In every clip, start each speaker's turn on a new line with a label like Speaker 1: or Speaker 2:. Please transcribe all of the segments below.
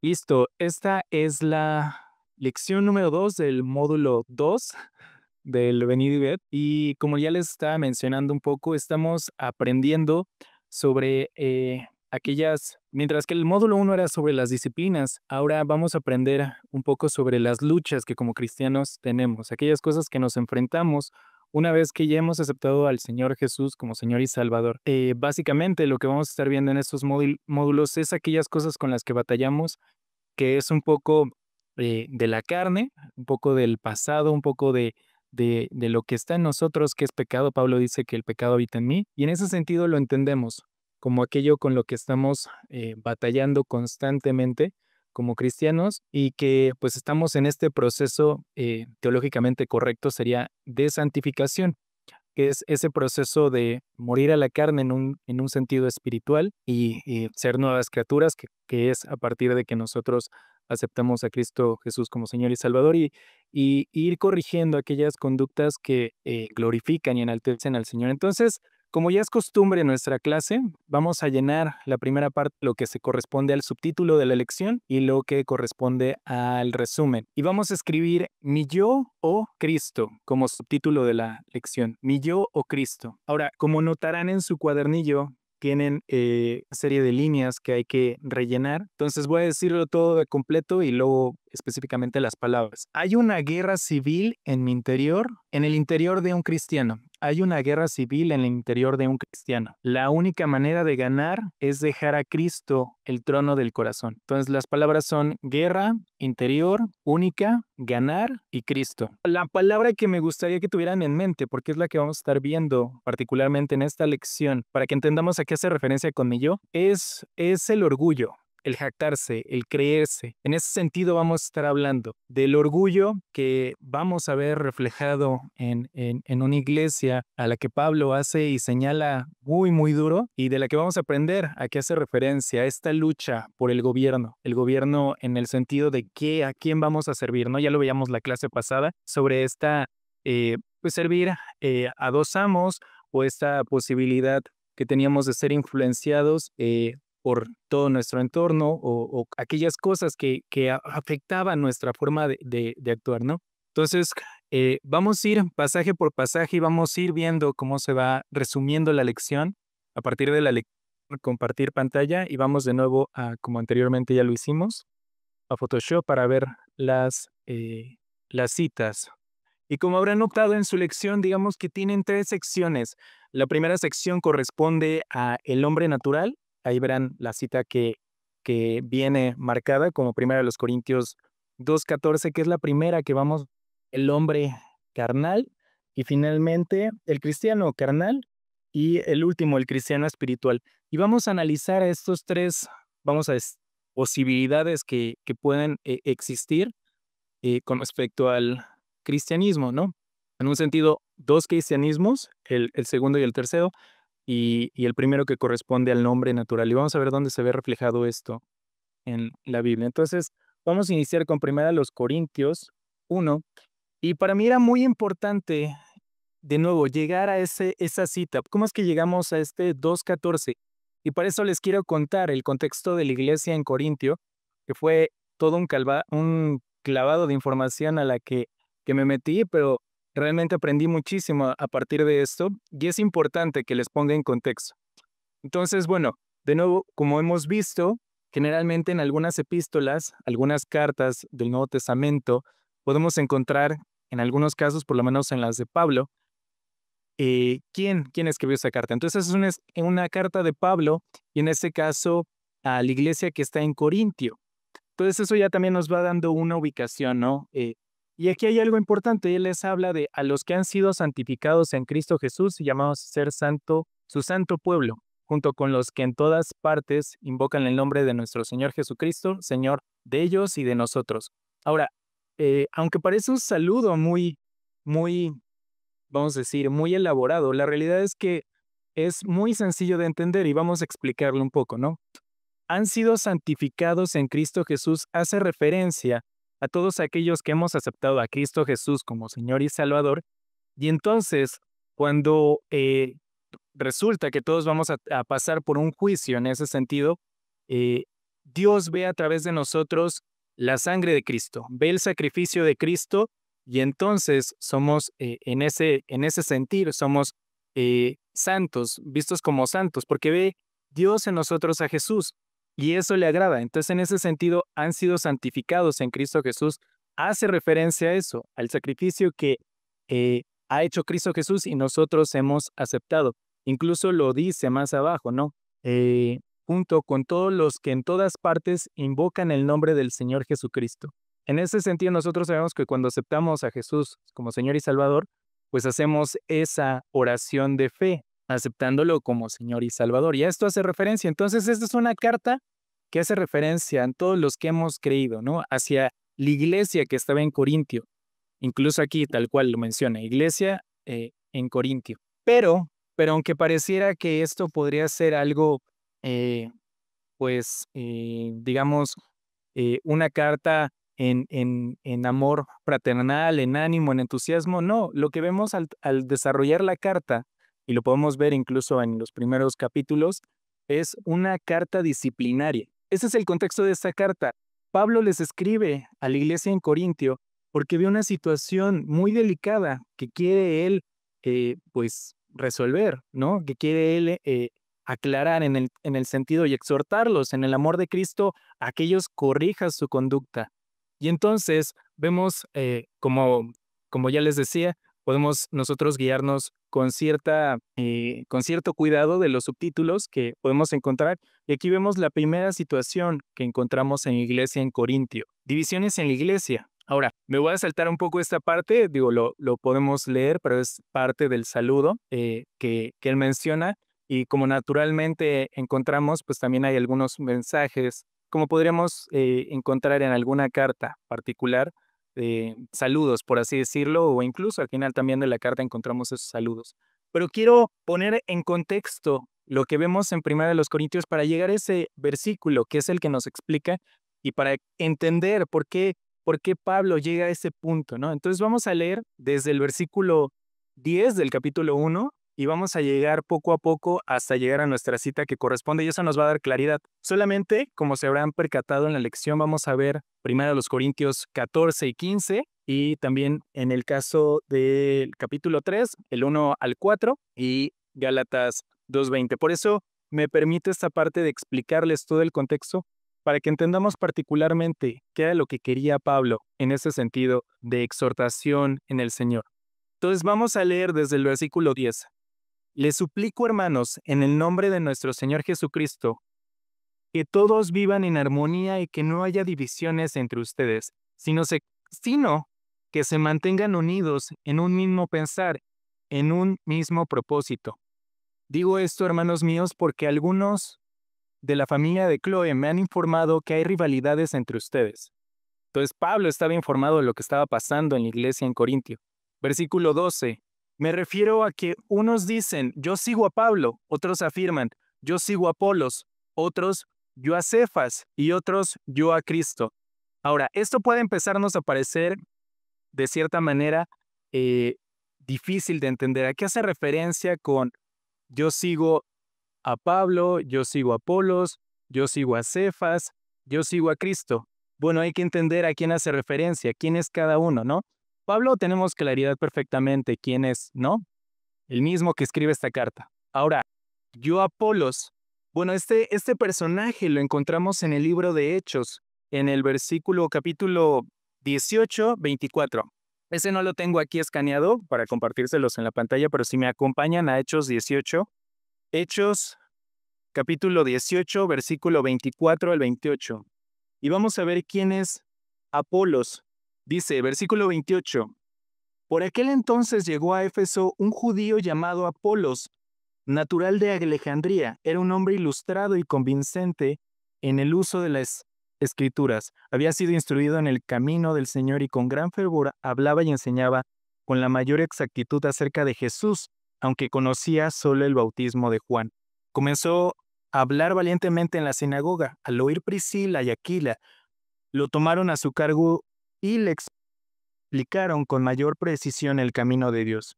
Speaker 1: Listo, esta es la lección número 2 del módulo 2 del Venid y Ved. Y como ya les estaba mencionando un poco, estamos aprendiendo sobre mientras que el módulo uno era sobre las disciplinas, ahora vamos a aprender un poco sobre las luchas que como cristianos tenemos, aquellas cosas que nos enfrentamos una vez que ya hemos aceptado al Señor Jesús como Señor y Salvador. Básicamente lo que vamos a estar viendo en estos módulos es aquellas cosas con las que batallamos, que es un poco de la carne, un poco del pasado, un poco de lo que está en nosotros, que es pecado. Pablo dice que el pecado habita en mí, y en ese sentido lo entendemos como aquello con lo que estamos batallando constantemente como cristianos y que pues estamos en este proceso teológicamente correcto, sería de santificación, que es ese proceso de morir a la carne en un sentido espiritual y ser nuevas criaturas, que es a partir de que nosotros aceptamos a Cristo Jesús como Señor y Salvador y ir corrigiendo aquellas conductas que glorifican y enaltecen al Señor. Entonces, como ya es costumbre en nuestra clase, vamos a llenar la primera parte, lo que se corresponde al subtítulo de la lección y lo que corresponde al resumen. Y vamos a escribir mi yo o Cristo como subtítulo de la lección. Mi yo o Cristo. Ahora, como notarán en su cuadernillo, tienen una serie de líneas que hay que rellenar. Entonces voy a decirlo todo de completo y luego específicamente las palabras. Hay una guerra civil en mi interior, en el interior de un cristiano. Hay una guerra civil en el interior de un cristiano. La única manera de ganar es dejar a Cristo el trono del corazón. Entonces las palabras son guerra, interior, única, ganar y Cristo. La palabra que me gustaría que tuvieran en mente, porque es la que vamos a estar viendo particularmente en esta lección, para que entendamos a qué hace referencia con mi yo, es el orgullo, el jactarse, el creerse. En ese sentido vamos a estar hablando del orgullo que vamos a ver reflejado en una iglesia a la que Pablo hace y señala muy, muy duro, y de la que vamos a aprender a qué hace referencia a esta lucha por el gobierno en el sentido de a quién vamos a servir, ¿no? Ya lo veíamos la clase pasada sobre esta, pues servir a dos amos, o esta posibilidad que teníamos de ser influenciados por todo nuestro entorno, o aquellas cosas que afectaban nuestra forma de actuar, ¿no? Entonces, vamos a ir pasaje por pasaje y vamos a ir viendo cómo se va resumiendo la lección a partir de la lectura, compartir pantalla, y vamos de nuevo a, como anteriormente ya lo hicimos, a Photoshop para ver las citas. Y como habrán notado en su lección, digamos que tienen tres secciones. La primera sección corresponde a el hombre natural. Ahí verán la cita que viene marcada como primera de los Corintios 2:14, que es la primera que vamos, el hombre carnal, y finalmente el cristiano carnal, y el último, el cristiano espiritual. Y vamos a analizar estos tres, vamos a posibilidades que pueden existir con respecto al cristianismo, ¿no? En un sentido, dos cristianismos, el segundo y el tercero, y el primero que corresponde al nombre natural. Y vamos a ver dónde se ve reflejado esto en la Biblia. Entonces, vamos a iniciar con primera los Corintios 1. Y para mí era muy importante, de nuevo, llegar a esa cita. ¿Cómo es que llegamos a este 2:14? Y para eso les quiero contar el contexto de la iglesia en Corintio, que fue todo un clavado de información a la que me metí, pero realmente aprendí muchísimo a partir de esto, y es importante que les ponga en contexto. Entonces, bueno, de nuevo, como hemos visto, generalmente en algunas epístolas, algunas cartas del Nuevo Testamento, podemos encontrar, en algunos casos, por lo menos en las de Pablo, quién escribió esa carta. Entonces una carta de Pablo, y en este caso a la iglesia que está en Corintio. Entonces eso ya también nos va dando una ubicación, ¿no? Y aquí hay algo importante. Él les habla de a los que han sido santificados en Cristo Jesús y llamados a ser santo, su santo pueblo, junto con los que en todas partes invocan el nombre de nuestro Señor Jesucristo, Señor de ellos y de nosotros. Ahora, aunque parece un saludo muy, vamos a decir, muy elaborado, la realidad es que es muy sencillo de entender y vamos a explicarlo un poco, ¿no? Han sido santificados en Cristo Jesús hace referencia a todos aquellos que hemos aceptado a Cristo Jesús como Señor y Salvador. Y entonces, cuando resulta que todos vamos a pasar por un juicio en ese sentido, eh, Dios ve a través de nosotros la sangre de Cristo, ve el sacrificio de Cristo y entonces somos, en ese sentir, somos santos, vistos como santos, porque ve Dios en nosotros a Jesús y eso le agrada. Entonces, en ese sentido, han sido santificados en Cristo Jesús. Hace referencia a eso, al sacrificio que ha hecho Cristo Jesús y nosotros hemos aceptado. Incluso lo dice más abajo, ¿no? Junto con todos los que en todas partes invocan el nombre del Señor Jesucristo. En ese sentido, nosotros sabemos que cuando aceptamos a Jesús como Señor y Salvador, pues hacemos esa oración de fe, aceptándolo como Señor y Salvador. Y a esto hace referencia. Entonces, esta es una carta que hace referencia a todos los que hemos creído, ¿no? Hacia la iglesia que estaba en Corintio. Incluso aquí, tal cual lo menciona, iglesia en Corintio. Pero aunque pareciera que esto podría ser algo, eh, digamos, una carta en amor fraternal, en ánimo, en entusiasmo, no, lo que vemos al desarrollar la carta, y lo podemos ver incluso en los primeros capítulos, es una carta disciplinaria. Ese es el contexto de esta carta. Pablo les escribe a la iglesia en Corintio porque ve una situación muy delicada que quiere él, resolver, ¿no? Que quiere él aclarar en el sentido y exhortarlos en el amor de Cristo a que ellos corrijan su conducta. Y entonces vemos, como ya les decía, podemos nosotros guiarnos con cierto cuidado de los subtítulos que podemos encontrar. Y aquí vemos la primera situación que encontramos en la iglesia en Corintio. Divisiones en la iglesia. Ahora, me voy a saltar un poco esta parte, digo, lo podemos leer, pero es parte del saludo que él menciona. Y como naturalmente encontramos, pues también hay algunos mensajes, como podríamos encontrar en alguna carta particular, saludos, por así decirlo, o incluso al final también de la carta encontramos esos saludos. Pero quiero poner en contexto lo que vemos en Primera de los Corintios para llegar a ese versículo que es el que nos explica y para entender por qué Pablo llega a ese punto, ¿no? Entonces vamos a leer desde el versículo 10 del capítulo 1 y vamos a llegar poco a poco hasta llegar a nuestra cita que corresponde y eso nos va a dar claridad. Solamente, como se habrán percatado en la lección, vamos a ver primero los Corintios 14 y 15 y también en el caso del capítulo 3, el 1 al 4 y Gálatas 2:20. Por eso me permite esta parte de explicarles todo el contexto para que entendamos particularmente qué era lo que quería Pablo en ese sentido de exhortación en el Señor. Entonces vamos a leer desde el versículo 10. Les suplico, hermanos, en el nombre de nuestro Señor Jesucristo, que todos vivan en armonía y que no haya divisiones entre ustedes, sino que se mantengan unidos en un mismo pensar, en un mismo propósito. Digo esto, hermanos míos, porque algunos de la familia de Chloe me han informado que hay rivalidades entre ustedes. Entonces Pablo estaba informado de lo que estaba pasando en la iglesia en Corintio. Versículo 12. Me refiero a que unos dicen, yo sigo a Pablo, otros afirman, yo sigo a Apolos, otros, yo a Cefas y otros, yo a Cristo. Ahora, esto puede empezarnos a parecer de cierta manera difícil de entender. ¿A qué hace referencia con yo sigo a Pablo, yo sigo a Apolos, yo sigo a Cefas, yo sigo a Cristo? Bueno, hay que entender a quién hace referencia, quién es cada uno, ¿no? Pablo tenemos claridad perfectamente quién es, ¿no? El mismo que escribe esta carta. Ahora, yo Apolos. Bueno, este personaje lo encontramos en el libro de Hechos, en el capítulo 18, 24. Ese no lo tengo aquí escaneado para compartírselos en la pantalla, pero si me acompañan a Hechos 18, Hechos capítulo 18, versículo 24 al 28. Y vamos a ver quién es Apolos. Dice, versículo 28, por aquel entonces llegó a Éfeso un judío llamado Apolos, natural de Alejandría. Era un hombre ilustrado y convincente en el uso de las escrituras. Había sido instruido en el camino del Señor y con gran fervor hablaba y enseñaba con la mayor exactitud acerca de Jesús, aunque conocía solo el bautismo de Juan. Comenzó a hablar valientemente en la sinagoga. Al oír Priscila y Aquila, lo tomaron a su cargo y le explicaron con mayor precisión el camino de Dios.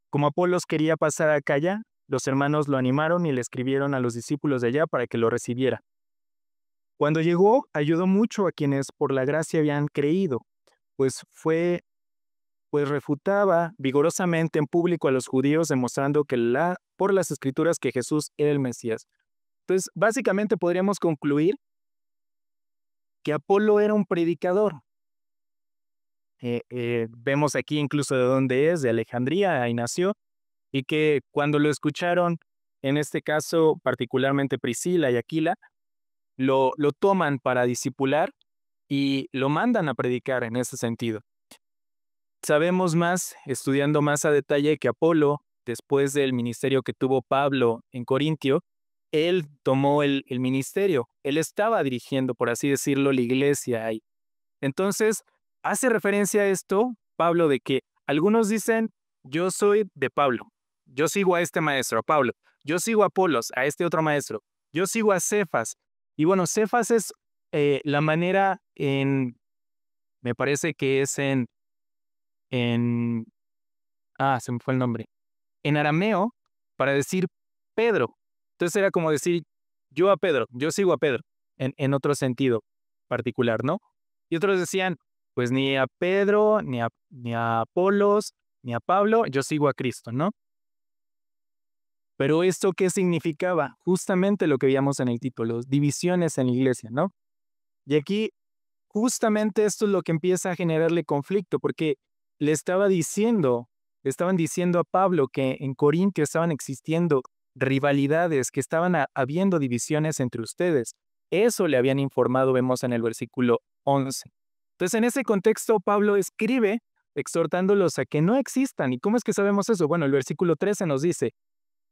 Speaker 1: Como Apolos quería pasar a Acaya, los hermanos lo animaron y le escribieron a los discípulos de allá para que lo recibiera. Cuando llegó, ayudó mucho a quienes por la gracia habían creído, pues refutaba vigorosamente en público a los judíos, demostrando por las escrituras que Jesús era el Mesías. Entonces, básicamente podríamos concluir que Apolo era un predicador. Vemos aquí incluso de dónde es, de Alejandría, ahí nació, y que cuando lo escucharon, en este caso particularmente Priscila y Aquila, lo toman para discipular y lo mandan a predicar en ese sentido. Sabemos más, estudiando más a detalle, que Apolo, después del ministerio que tuvo Pablo en Corintio, él tomó el ministerio. Él estaba dirigiendo, por así decirlo, la iglesia ahí. Entonces, hace referencia a esto, Pablo, de que algunos dicen, yo soy de Pablo, yo sigo a este maestro, a Pablo, yo sigo a Apolos, a este otro maestro, yo sigo a Cefas. Y bueno, Cefas es la manera me parece que es se me fue el nombre, en arameo, para decir Pedro. Entonces era como decir, yo a Pedro, yo sigo a Pedro, en otro sentido particular, ¿no? Y otros decían, pues ni a Pedro, ni a Apolos, ni a Pablo, yo sigo a Cristo, ¿no? Pero ¿esto qué significaba? Justamente lo que veíamos en el título, divisiones en la iglesia, ¿no? Y aquí, justamente esto es lo que empieza a generarle conflicto, porque estaban diciendo a Pablo que en Corintio estaban existiendo rivalidades, que estaban habiendo divisiones entre ustedes. Eso le habían informado, vemos en el versículo 11. Entonces, en ese contexto, Pablo escribe exhortándolos a que no existan. ¿Y cómo es que sabemos eso? Bueno, el versículo 13 nos dice,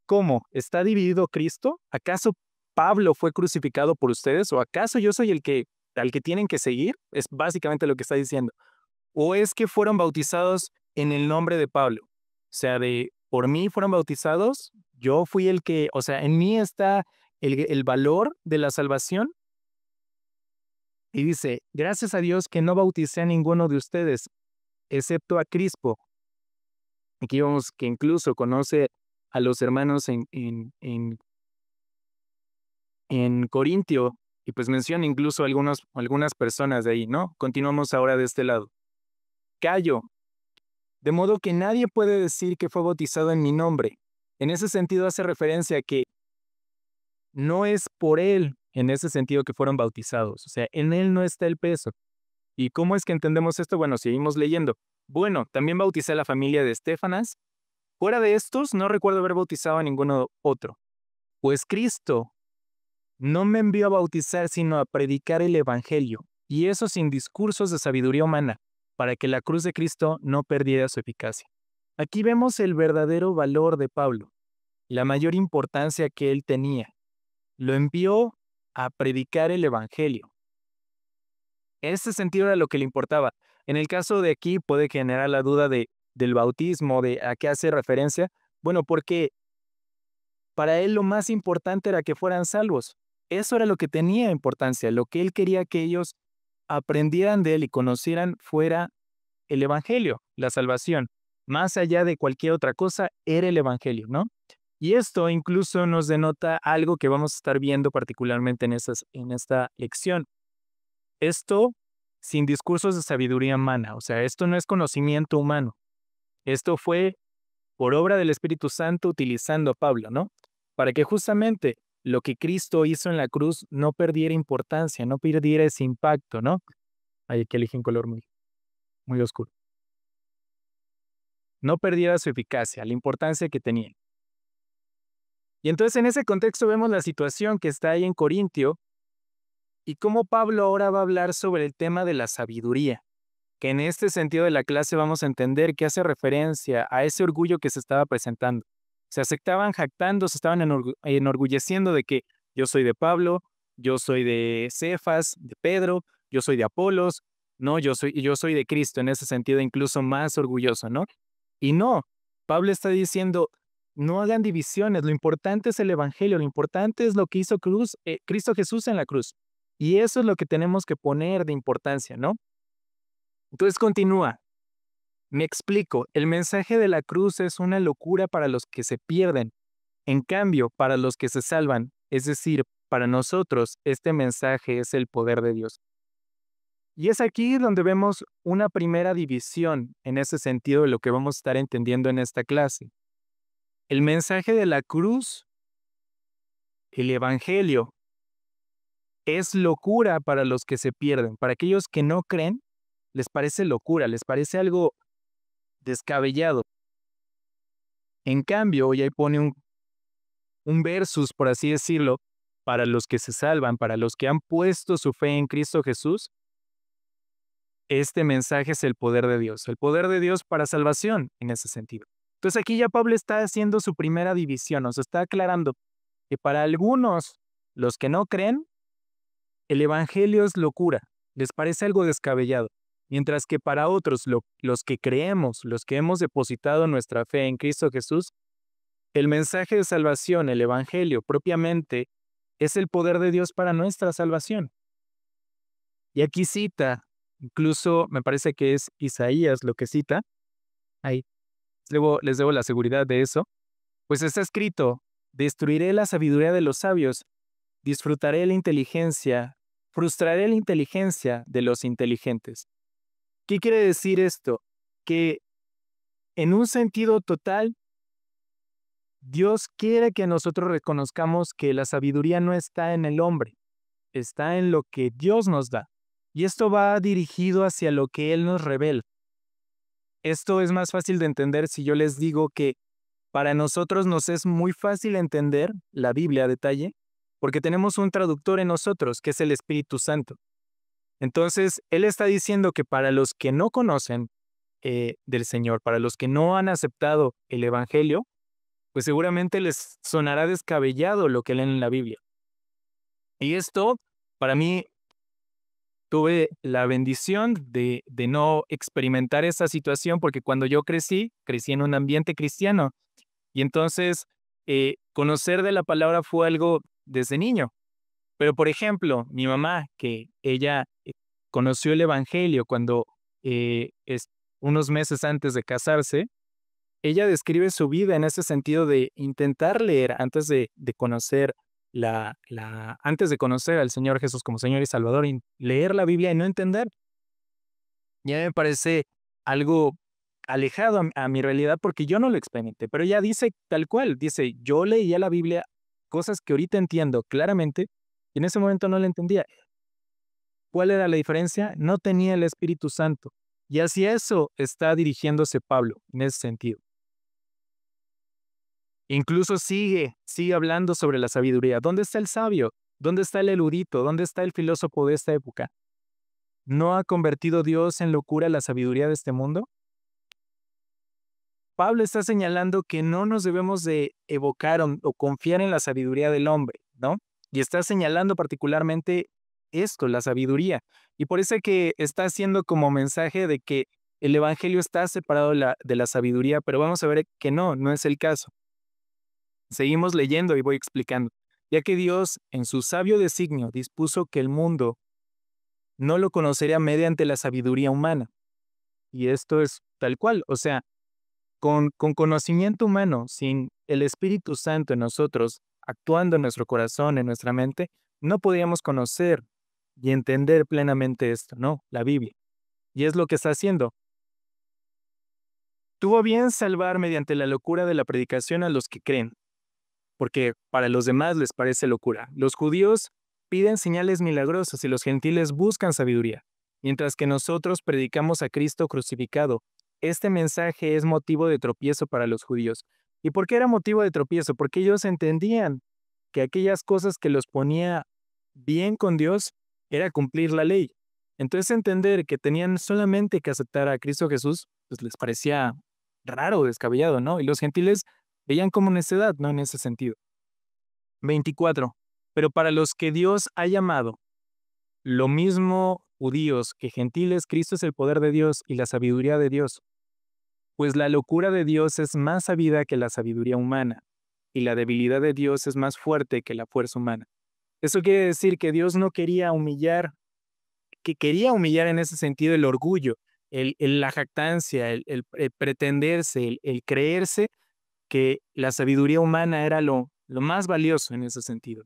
Speaker 1: ¿cómo? ¿Está dividido Cristo? ¿Acaso Pablo fue crucificado por ustedes? ¿O acaso yo soy al que tienen que seguir? Es básicamente lo que está diciendo. ¿O es que fueron bautizados en el nombre de Pablo? O sea, por mí fueron bautizados, yo fui o sea, en mí está el valor de la salvación. Y dice, gracias a Dios que no bauticé a ninguno de ustedes, excepto a Crispo. Aquí vemos que incluso conoce a los hermanos en Corintio, y pues menciona incluso algunas personas de ahí, ¿no? Continuamos ahora de este lado. Cayo, de modo que nadie puede decir que fue bautizado en mi nombre. En ese sentido hace referencia a que no es por él, en ese sentido, que fueron bautizados. O sea, en él no está el peso. ¿Y cómo es que entendemos esto? Bueno, seguimos leyendo. Bueno, también bauticé a la familia de Estefanas. Fuera de estos, no recuerdo haber bautizado a ninguno otro. Pues Cristo no me envió a bautizar, sino a predicar el Evangelio, y eso sin discursos de sabiduría humana, para que la cruz de Cristo no perdiera su eficacia. Aquí vemos el verdadero valor de Pablo, la mayor importancia que él tenía. Lo envió a predicar el Evangelio. Ese sentido era lo que le importaba. En el caso de aquí puede generar la duda del bautismo, de a qué hace referencia. Bueno, porque para él lo más importante era que fueran salvos. Eso era lo que tenía importancia. Lo que él quería que ellos aprendieran de él y conocieran fuera el Evangelio, la salvación. Más allá de cualquier otra cosa, era el Evangelio, ¿no? Y esto incluso nos denota algo que vamos a estar viendo particularmente en esta lección. Esto sin discursos de sabiduría humana, o sea, esto no es conocimiento humano. Esto fue por obra del Espíritu Santo utilizando a Pablo, ¿no? Para que justamente lo que Cristo hizo en la cruz no perdiera importancia, no perdiera ese impacto, ¿no? Ahí aquí elegí un color muy oscuro. No perdiera su eficacia, la importancia que tenía. Y entonces en ese contexto vemos la situación que está ahí en Corintio y cómo Pablo ahora va a hablar sobre el tema de la sabiduría, que en este sentido de la clase vamos a entender que hace referencia a ese orgullo que se estaba presentando. Se estaban jactando, se estaban enorgulleciendo de que yo soy de Pablo, yo soy de Cefas, de Pedro, yo soy de Apolos, no, yo soy de Cristo, en ese sentido incluso más orgulloso, ¿no? Y no, Pablo está diciendo, no hagan divisiones, lo importante es el Evangelio, lo importante es lo que hizo Cristo Jesús en la cruz. Y eso es lo que tenemos que poner de importancia, ¿no? Entonces continúa. Me explico, el mensaje de la cruz es una locura para los que se pierden. En cambio, para los que se salvan, es decir, para nosotros este mensaje es el poder de Dios. Y es aquí donde vemos una primera división en ese sentido de lo que vamos a estar entendiendo en esta clase. El mensaje de la cruz, el evangelio, es locura para los que se pierden. Para aquellos que no creen, les parece locura, les parece algo descabellado. En cambio, y ahí pone un versus, por así decirlo, para los que se salvan, para los que han puesto su fe en Cristo Jesús, este mensaje es el poder de Dios para salvación en ese sentido. Entonces aquí ya Pablo está haciendo su primera división, nos está aclarando que para algunos, los que no creen, el evangelio es locura, les parece algo descabellado, mientras que para otros, los que creemos, los que hemos depositado nuestra fe en Cristo Jesús, el mensaje de salvación, el evangelio propiamente, es el poder de Dios para nuestra salvación. Y aquí cita, incluso me parece que es Isaías lo que cita, ahí les debo la seguridad de eso, pues está escrito, destruiré la sabiduría de los sabios, disfrutaré la inteligencia, frustraré la inteligencia de los inteligentes. ¿Qué quiere decir esto? Que en un sentido total, Dios quiere que nosotros reconozcamos que la sabiduría no está en el hombre, está en lo que Dios nos da. Y esto va dirigido hacia lo que Él nos revela. Esto es más fácil de entender si yo les digo que para nosotros nos es muy fácil entender la Biblia a detalle porque tenemos un traductor en nosotros, que es el Espíritu Santo. Entonces, Él está diciendo que para los que no conocen del Señor, para los que no han aceptado el Evangelio, pues seguramente les sonará descabellado lo que leen en la Biblia. Y esto, para mí, tuve la bendición de no experimentar esa situación porque cuando yo crecí en un ambiente cristiano y entonces conocer de la palabra fue algo desde niño. Pero, por ejemplo, mi mamá, que ella conoció el Evangelio cuando unos meses antes de casarse, ella describe su vida en ese sentido de intentar leer antes de conocer antes de conocer al Señor Jesús como Señor y Salvador, y leer la Biblia y no entender. Ya me parece algo alejado a mi realidad porque yo no lo experimenté, pero ella dice tal cual, dice, yo leía la Biblia, cosas que ahorita entiendo claramente, y en ese momento no la entendía. ¿Cuál era la diferencia? No tenía el Espíritu Santo. Y hacia eso está dirigiéndose Pablo en ese sentido. Incluso sigue hablando sobre la sabiduría. ¿Dónde está el sabio? ¿Dónde está el erudito? ¿Dónde está el filósofo de esta época? ¿No ha convertido Dios en locura la sabiduría de este mundo? Pablo está señalando que no nos debemos de evocar o confiar en la sabiduría del hombre, ¿no? Y está señalando particularmente esto, la sabiduría. Y por eso es que está haciendo como mensaje de que el evangelio está separado de la sabiduría, pero vamos a ver que no es el caso. Seguimos leyendo y voy explicando. Ya que Dios, en su sabio designio, dispuso que el mundo no lo conocería mediante la sabiduría humana. Y esto es tal cual, o sea, con conocimiento humano, sin el Espíritu Santo en nosotros, actuando en nuestro corazón, en nuestra mente, no podríamos conocer y entender plenamente esto, ¿no? La Biblia. Y es lo que está haciendo. Tuvo bien salvar mediante la locura de la predicación a los que creen, porque para los demás les parece locura. Los judíos piden señales milagrosas y los gentiles buscan sabiduría, mientras que nosotros predicamos a Cristo crucificado. Este mensaje es motivo de tropiezo para los judíos. ¿Y por qué era motivo de tropiezo? Porque ellos entendían que aquellas cosas que los ponía bien con Dios era cumplir la ley. Entonces entender que tenían solamente que aceptar a Cristo Jesús, pues les parecía raro, descabellado, ¿no? Y los gentiles veían como necedad, ¿no? En ese sentido. 24. Pero para los que Dios ha llamado, lo mismo judíos que gentiles, Cristo es el poder de Dios y la sabiduría de Dios. Pues la locura de Dios es más sabida que la sabiduría humana, y la debilidad de Dios es más fuerte que la fuerza humana. Eso quiere decir que Dios no quería humillar, que quería humillar en ese sentido el orgullo, la jactancia, el pretenderse, el creerse que la sabiduría humana era lo más valioso en ese sentido.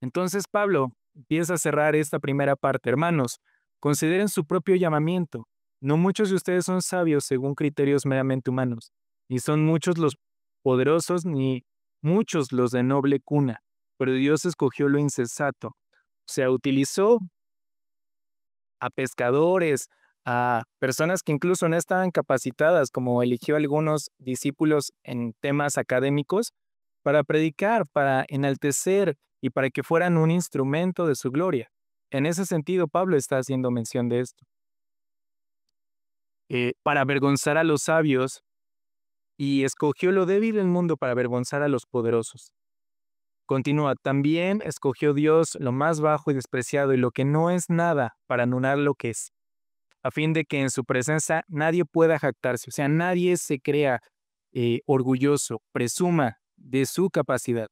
Speaker 1: Entonces Pablo empieza a cerrar esta primera parte. Hermanos, consideren su propio llamamiento. No muchos de ustedes son sabios según criterios meramente humanos, ni son muchos los poderosos, ni muchos los de noble cuna, pero Dios escogió lo insensato. O sea, utilizó a pescadores, a personas que incluso no estaban capacitadas, como eligió algunos discípulos en temas académicos, para predicar, para enaltecer y para que fueran un instrumento de su gloria. En ese sentido, Pablo está haciendo mención de esto. Para avergonzar a los sabios, y escogió lo débil del mundo para avergonzar a los poderosos. Continúa, también escogió Dios lo más bajo y despreciado y lo que no es nada para anular lo que es, a fin de que en su presencia nadie pueda jactarse, o sea, nadie se crea orgulloso, presuma de su capacidad.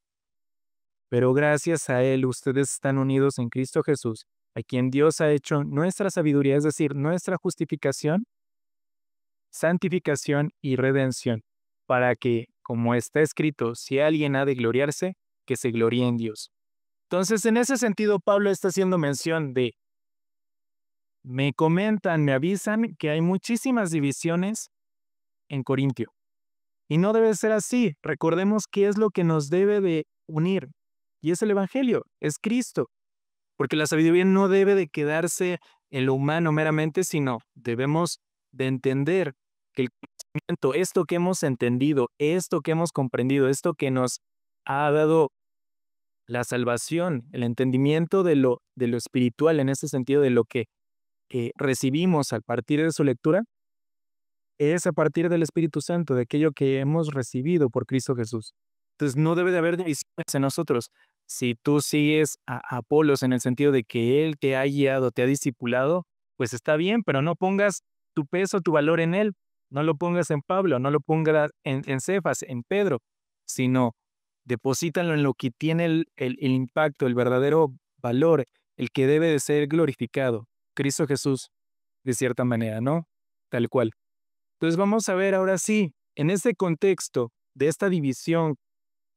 Speaker 1: Pero gracias a Él ustedes están unidos en Cristo Jesús, a quien Dios ha hecho nuestra sabiduría, es decir, nuestra justificación, santificación y redención, para que, como está escrito, si alguien ha de gloriarse, que se gloríe en Dios. Entonces, en ese sentido, Pablo está haciendo mención de, me comentan, me avisan que hay muchísimas divisiones en Corintio. Y no debe ser así. Recordemos qué es lo que nos debe de unir. Y es el Evangelio, es Cristo. Porque la sabiduría no debe de quedarse en lo humano meramente, sino debemos de entender que el conocimiento, esto que hemos entendido, esto que hemos comprendido, esto que nos ha dado la salvación, el entendimiento de lo espiritual, en ese sentido de lo que recibimos a partir de su lectura, es a partir del Espíritu Santo, de aquello que hemos recibido por Cristo Jesús. Entonces no debe de haber divisiones en nosotros. Si tú sigues a Apolos en el sentido de que él te ha guiado, te ha discipulado, pues está bien, pero no pongas tu peso, tu valor en él. No lo pongas en Pablo, no lo pongas en Cefas, en Pedro, sino deposítalo en lo que tiene el impacto, el verdadero valor, el que debe de ser glorificado, Cristo Jesús, de cierta manera, ¿no? Tal cual. Entonces vamos a ver ahora sí, en este contexto de esta división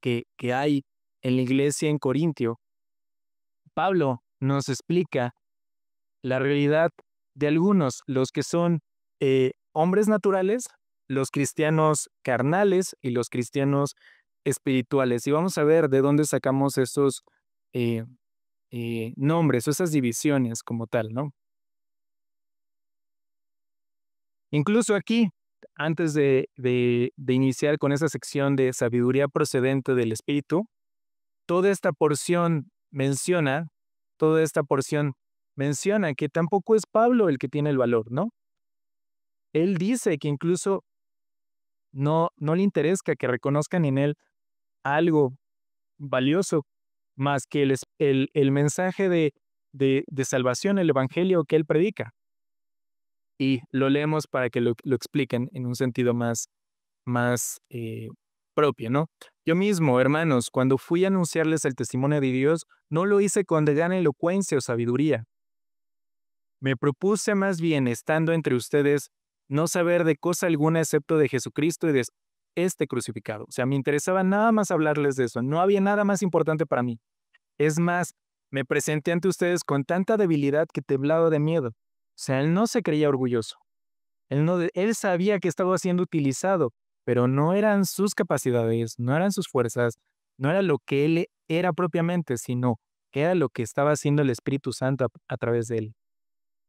Speaker 1: que hay en la iglesia en Corintio, Pablo nos explica la realidad de algunos, los que son hombres naturales, los cristianos carnales y los cristianos espirituales. Y vamos a ver de dónde sacamos esos eh, nombres o esas divisiones como tal, ¿no? Incluso aquí, antes de iniciar con esa sección de sabiduría procedente del Espíritu, toda esta porción menciona, toda esta porción menciona que tampoco es Pablo el que tiene el valor, ¿no? Él dice que incluso no le interesa que reconozcan en él algo valioso más que el mensaje de salvación, el evangelio que él predica. Y lo leemos para que lo expliquen en un sentido más propio, ¿no? Yo mismo, hermanos, cuando fui a anunciarles el testimonio de Dios, no lo hice con gran elocuencia o sabiduría. Me propuse más bien, estando entre ustedes, no saber de cosa alguna excepto de Jesucristo y de este crucificado. O sea, me interesaba nada más hablarles de eso. No había nada más importante para mí. Es más, me presenté ante ustedes con tanta debilidad que temblaba de miedo. O sea, él no se creía orgulloso. Él sabía que estaba siendo utilizado, pero no eran sus capacidades, no eran sus fuerzas, no era lo que él era propiamente, sino que era lo que estaba haciendo el Espíritu Santo a través de él.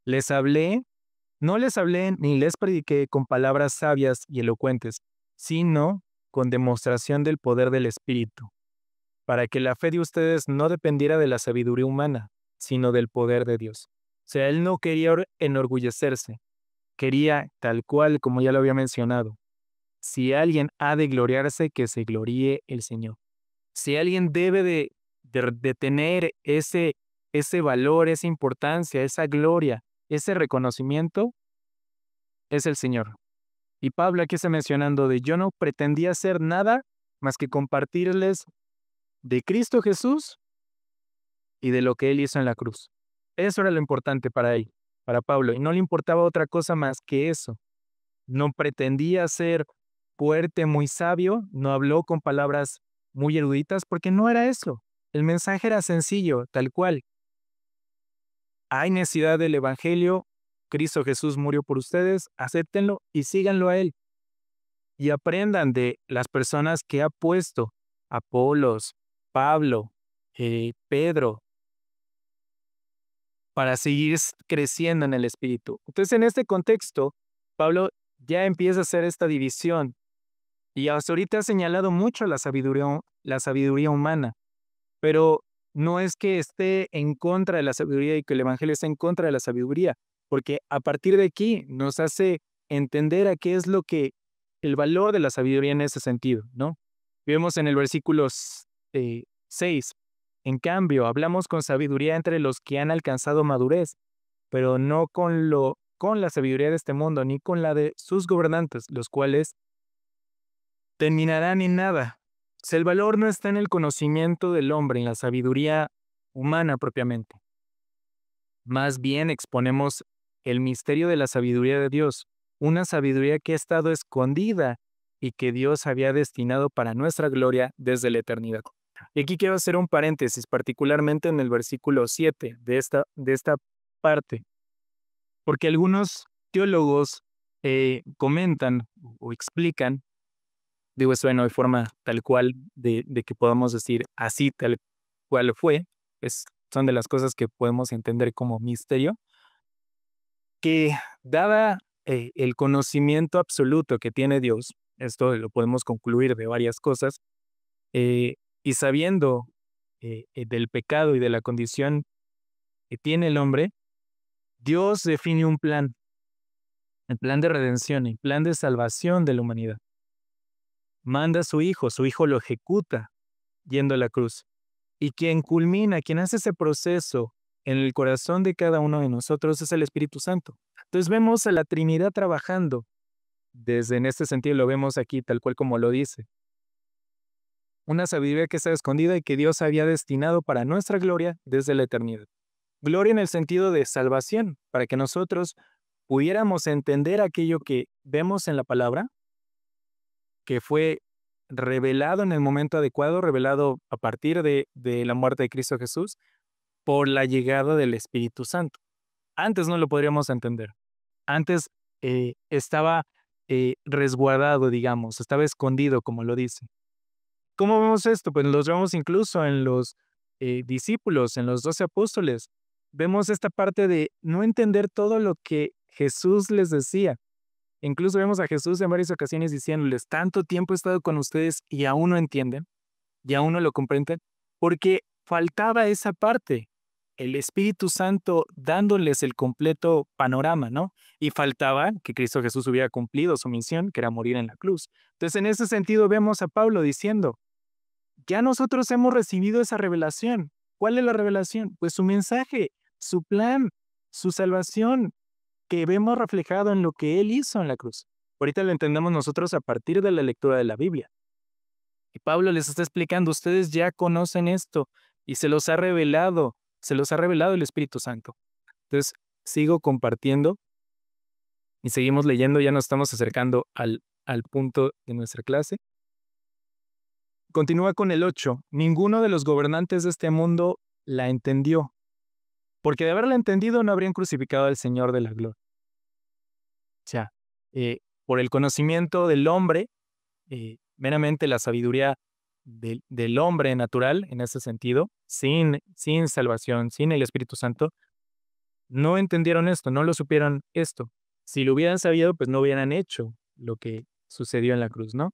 Speaker 1: Les hablé, no les hablé ni les prediqué con palabras sabias y elocuentes, sino con demostración del poder del Espíritu, para que la fe de ustedes no dependiera de la sabiduría humana, sino del poder de Dios. O sea, él no quería enorgullecerse, quería, tal cual como ya lo había mencionado, si alguien ha de gloriarse, que se gloríe el Señor. Si alguien debe de tener ese valor, esa importancia, esa gloria, ese reconocimiento, es el Señor. Y Pablo aquí está mencionando de yo no pretendía hacer nada más que compartirles de Cristo Jesús y de lo que Él hizo en la cruz. Eso era lo importante para él, para Pablo, y no le importaba otra cosa más que eso. No pretendía ser fuerte, muy sabio, no habló con palabras muy eruditas, porque no era eso. El mensaje era sencillo, tal cual. Hay necesidad del evangelio, Cristo Jesús murió por ustedes, acéptenlo y síganlo a él. Y aprendan de las personas que ha puesto: Apolos, Pablo, Pedro, para seguir creciendo en el espíritu. Entonces, en este contexto, Pablo ya empieza a hacer esta división y hasta ahorita ha señalado mucho la sabiduría humana, pero no es que esté en contra de la sabiduría y que el evangelio esté en contra de la sabiduría, porque a partir de aquí nos hace entender a qué es lo que el valor de la sabiduría en ese sentido, ¿no? Vemos en el versículo 6, en cambio, hablamos con sabiduría entre los que han alcanzado madurez, pero no con la sabiduría de este mundo, ni con la de sus gobernantes, los cuales terminarán en nada. Si el valor no está en el conocimiento del hombre, en la sabiduría humana propiamente. Más bien exponemos el misterio de la sabiduría de Dios, una sabiduría que ha estado escondida y que Dios había destinado para nuestra gloria desde la eternidad. Y aquí quiero hacer un paréntesis, particularmente en el versículo 7 de esta parte, porque algunos teólogos comentan o explican, digo esto no hay forma tal cual de que podamos decir así tal cual fue, son de las cosas que podemos entender como misterio, que dada el conocimiento absoluto que tiene Dios, esto lo podemos concluir de varias cosas, y sabiendo del pecado y de la condición que tiene el hombre, Dios define un plan, el plan de redención, el plan de salvación de la humanidad. Manda a su hijo lo ejecuta yendo a la cruz. Y quien culmina, quien hace ese proceso en el corazón de cada uno de nosotros es el Espíritu Santo. Entonces vemos a la Trinidad trabajando. Desde en este sentido lo vemos aquí tal cual como lo dice. Una sabiduría que está escondida y que Dios había destinado para nuestra gloria desde la eternidad. Gloria en el sentido de salvación, para que nosotros pudiéramos entender aquello que vemos en la palabra, que fue revelado en el momento adecuado, revelado a partir de la muerte de Cristo Jesús, por la llegada del Espíritu Santo. Antes no lo podríamos entender. Antes estaba resguardado, digamos, estaba escondido, como lo dice. ¿Cómo vemos esto? Pues los vemos incluso en los discípulos, en los 12 apóstoles. Vemos esta parte de no entender todo lo que Jesús les decía. Incluso vemos a Jesús en varias ocasiones diciéndoles: tanto tiempo he estado con ustedes y aún no entienden, y aún no lo comprenden, porque faltaba esa parte, el Espíritu Santo dándoles el completo panorama, ¿no? Y faltaba que Cristo Jesús hubiera cumplido su misión, que era morir en la cruz. Entonces, en ese sentido, vemos a Pablo diciendo: ya nosotros hemos recibido esa revelación. ¿Cuál es la revelación? Pues su mensaje, su plan, su salvación, que vemos reflejado en lo que Él hizo en la cruz. Ahorita lo entendemos nosotros a partir de la lectura de la Biblia. Y Pablo les está explicando: ustedes ya conocen esto y se los ha revelado el Espíritu Santo. Entonces, sigo compartiendo y seguimos leyendo, ya nos estamos acercando al punto de nuestra clase. Continúa con el 8. Ninguno de los gobernantes de este mundo la entendió, porque de haberla entendido no habrían crucificado al Señor de la gloria. O sea, por el conocimiento del hombre, meramente la sabiduría del hombre natural, en ese sentido, sin salvación, sin el Espíritu Santo, no entendieron esto, no lo supieron esto. Si lo hubieran sabido, pues no hubieran hecho lo que sucedió en la cruz, ¿no?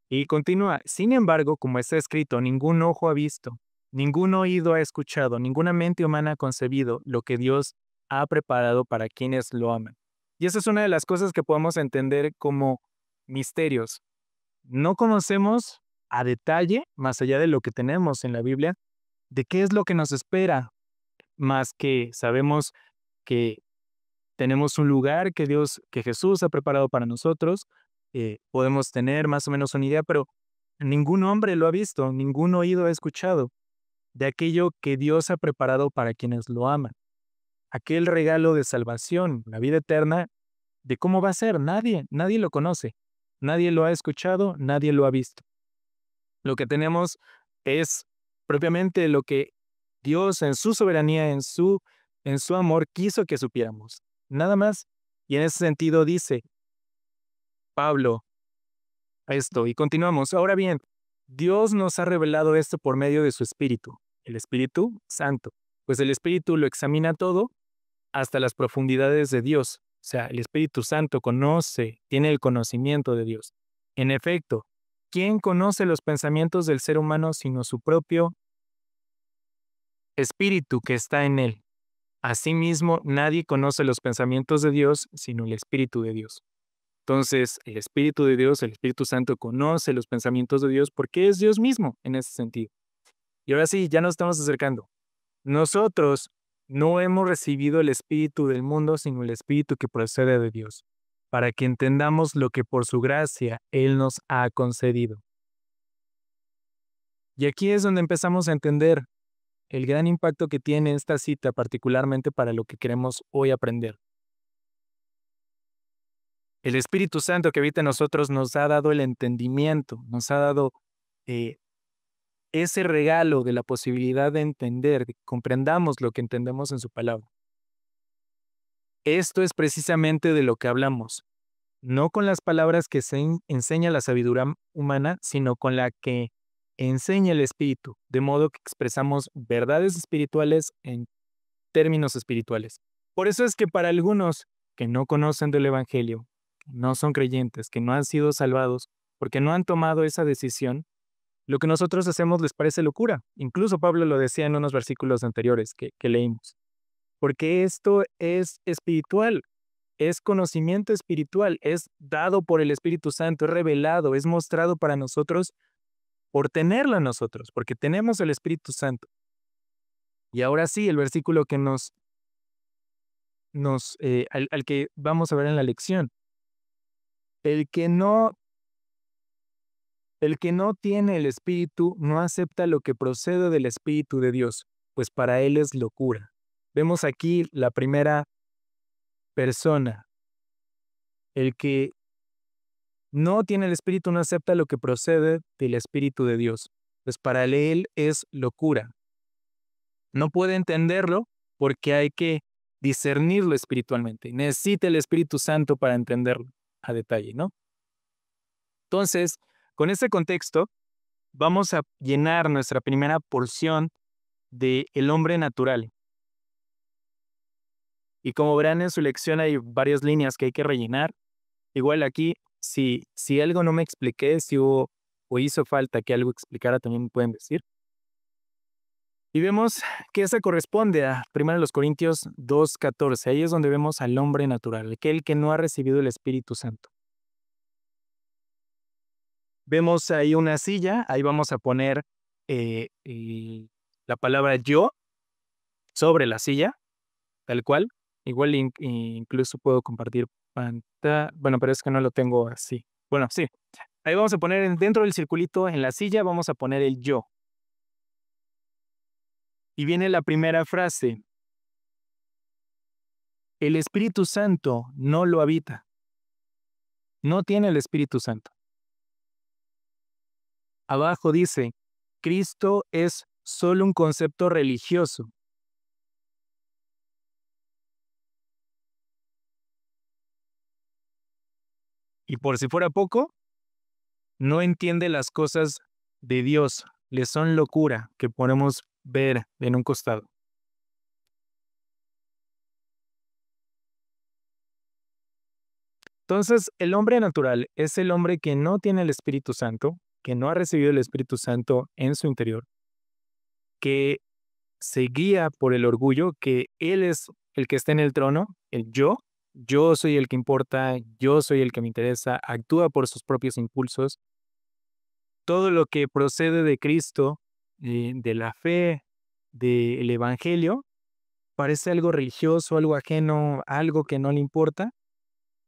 Speaker 1: Y continúa: sin embargo, como está escrito, ningún ojo ha visto, ningún oído ha escuchado, ninguna mente humana ha concebido lo que Dios ha preparado para quienes lo aman. Y esa es una de las cosas que podemos entender como misterios. No conocemos a detalle, más allá de lo que tenemos en la Biblia, de qué es lo que nos espera, más que sabemos que tenemos un lugar que Jesús ha preparado para nosotros. Podemos tener más o menos una idea, pero ningún hombre lo ha visto, ningún oído ha escuchado de aquello que Dios ha preparado para quienes lo aman. Aquel regalo de salvación, la vida eterna, ¿de cómo va a ser? Nadie lo conoce. Nadie lo ha escuchado, nadie lo ha visto. Lo que tenemos es propiamente lo que Dios en su soberanía, en su amor, quiso que supiéramos. Nada más. Y en ese sentido dice Pablo esto, y continuamos. Ahora bien, Dios nos ha revelado esto por medio de su Espíritu, el Espíritu Santo, pues el Espíritu lo examina todo hasta las profundidades de Dios. O sea, el Espíritu Santo conoce, tiene el conocimiento de Dios. En efecto, ¿quién conoce los pensamientos del ser humano sino su propio Espíritu que está en él? Asimismo, nadie conoce los pensamientos de Dios sino el Espíritu de Dios. Entonces, el Espíritu de Dios, el Espíritu Santo, conoce los pensamientos de Dios porque es Dios mismo en ese sentido. Y ahora sí, ya nos estamos acercando. Nosotros no hemos recibido el Espíritu del mundo, sino el Espíritu que procede de Dios, para que entendamos lo que por su gracia Él nos ha concedido. Y aquí es donde empezamos a entender el gran impacto que tiene esta cita, particularmente para lo que queremos hoy aprender. El Espíritu Santo que habita en nosotros nos ha dado el entendimiento, nos ha dado eh, ese regalo de la posibilidad de entender, de que comprendamos lo que entendemos en su palabra. Esto es precisamente de lo que hablamos, no con las palabras que enseña la sabiduría humana, sino con la que enseña el Espíritu, de modo que expresamos verdades espirituales en términos espirituales. Por eso es que para algunos que no conocen del Evangelio, que no son creyentes, que no han sido salvados, porque no han tomado esa decisión, lo que nosotros hacemos les parece locura. Incluso Pablo lo decía en unos versículos anteriores que leímos. Porque esto es espiritual, es conocimiento espiritual, es dado por el Espíritu Santo, es revelado, es mostrado para nosotros por tenerlo en nosotros, porque tenemos el Espíritu Santo. Y ahora sí, el versículo que al que vamos a ver en la lección. El que no tiene el Espíritu no acepta lo que procede del Espíritu de Dios, pues para él es locura. Vemos aquí la primera persona. El que no tiene el Espíritu no acepta lo que procede del Espíritu de Dios, pues para él es locura. No puede entenderlo porque hay que discernirlo espiritualmente. Necesita el Espíritu Santo para entenderlo a detalle, ¿no? Entonces, con este contexto, vamos a llenar nuestra primera porción de el hombre natural. Y como verán en su lección hay varias líneas que hay que rellenar. Igual aquí, si algo no me expliqué, si hubo o hizo falta que algo explicara, también me pueden decir. Y vemos que esa corresponde a 1 Corintios 2:14. Ahí es donde vemos al hombre natural, aquel que no ha recibido el Espíritu Santo. Vemos ahí una silla, ahí vamos a poner la palabra yo sobre la silla, tal cual. Igual incluso puedo compartir pantalla. Bueno, pero es que no lo tengo así. Bueno, sí. Ahí vamos a poner dentro del circulito en la silla, vamos a poner el yo. Y viene la primera frase. El Espíritu Santo no lo habita. No tiene el Espíritu Santo. Abajo dice, Cristo es solo un concepto religioso. Y por si fuera poco, no entiende las cosas de Dios. Le son locura que podemos ver en un costado. Entonces, el hombre natural es el hombre que no tiene el Espíritu Santo, que no ha recibido el Espíritu Santo en su interior, que se guía por el orgullo, que él es el que está en el trono, el yo soy el que importa, yo soy el que me interesa, actúa por sus propios impulsos. Todo lo que procede de Cristo, de la fe, del Evangelio, parece algo religioso, algo ajeno, algo que no le importa.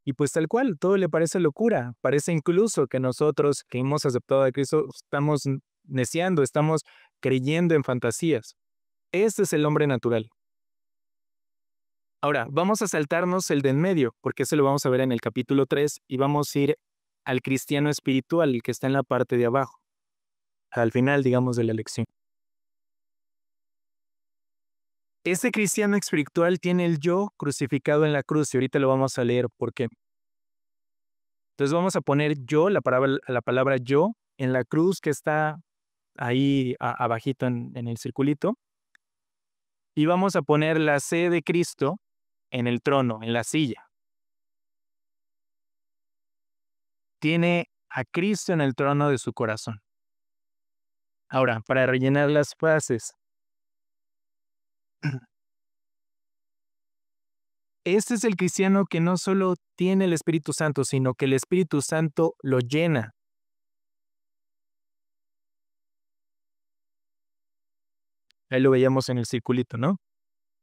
Speaker 1: Y pues tal cual, todo le parece locura. Parece incluso que nosotros que hemos aceptado a Cristo estamos neciando, estamos creyendo en fantasías. Este es el hombre natural. Ahora, vamos a saltarnos el de en medio, porque eso lo vamos a ver en el capítulo 3 y vamos a ir al cristiano espiritual, el que está en la parte de abajo, al final, digamos, de la lección. Ese cristiano espiritual tiene el yo crucificado en la cruz y ahorita lo vamos a leer por qué. Entonces vamos a poner yo, la palabra yo, en la cruz que está ahí abajito en el circulito. Y vamos a poner la C de Cristo en el trono, en la silla. Tiene a Cristo en el trono de su corazón. Ahora, para rellenar las frases. Este es el cristiano que no solo tiene el Espíritu Santo, sino que el Espíritu Santo lo llena. Ahí lo veíamos en el circulito, ¿no?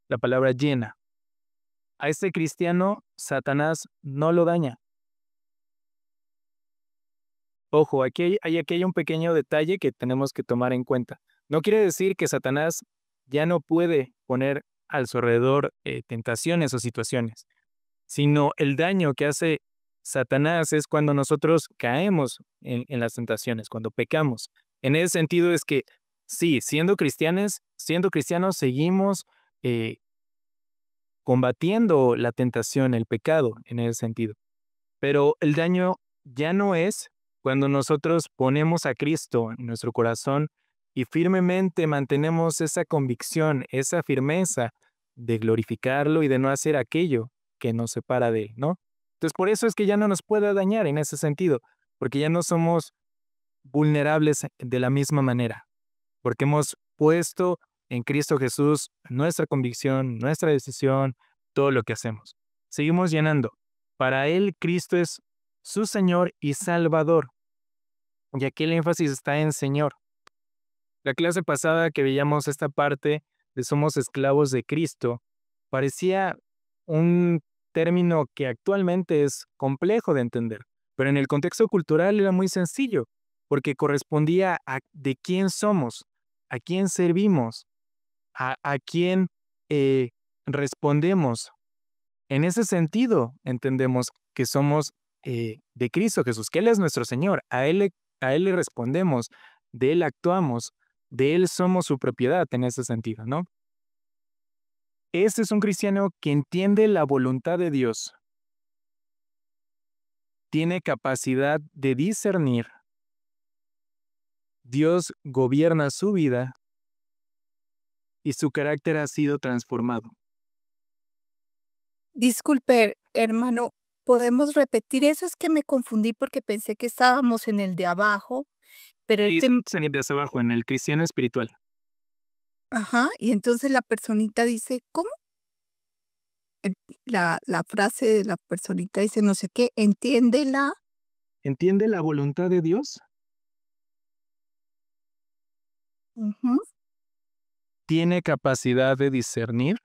Speaker 1: La palabra llena. A este cristiano, Satanás no lo daña. Ojo, aquí hay un pequeño detalle que tenemos que tomar en cuenta. No quiere decir que Satanás ya no puede poner a su alrededor tentaciones o situaciones, sino el daño que hace Satanás es cuando nosotros caemos en las tentaciones, cuando pecamos. En ese sentido es que sí, siendo cristianos, seguimos eh, combatiendo la tentación, el pecado, en ese sentido. Pero el daño ya no es cuando nosotros ponemos a Cristo en nuestro corazón y firmemente mantenemos esa convicción, esa firmeza de glorificarlo y de no hacer aquello que nos separa de él, ¿no? Entonces, por eso es que ya no nos puede dañar en ese sentido, porque ya no somos vulnerables de la misma manera, porque hemos puesto en Cristo Jesús nuestra convicción, nuestra decisión, todo lo que hacemos. Seguimos llenando. Para Él, Cristo es su Señor y Salvador. Y aquí el énfasis está en Señor. La clase pasada que veíamos esta parte de somos esclavos de Cristo, parecía un término que actualmente es complejo de entender, pero en el contexto cultural era muy sencillo, porque correspondía a de quién somos, a quién servimos, a quién respondemos. En ese sentido, entendemos que somos de Cristo Jesús, que Él es nuestro Señor, a Él le respondemos, de Él actuamos, de Él somos su propiedad en ese sentido, ¿no? Este es un cristiano que entiende la voluntad de Dios, tiene capacidad de discernir, Dios gobierna su vida y su carácter ha sido transformado.
Speaker 2: Disculpe, hermano, ¿podemos repetir eso? Es que me confundí porque pensé que estábamos en el de abajo, pero
Speaker 1: Y de hacia abajo, en el cristiano espiritual.
Speaker 2: ajá, y entonces la personita dice, ¿cómo? La frase de la personita dice no sé qué, entiéndela.
Speaker 1: ¿Entiende la voluntad de Dios?
Speaker 2: Ujú.
Speaker 1: ¿Tiene capacidad de discernir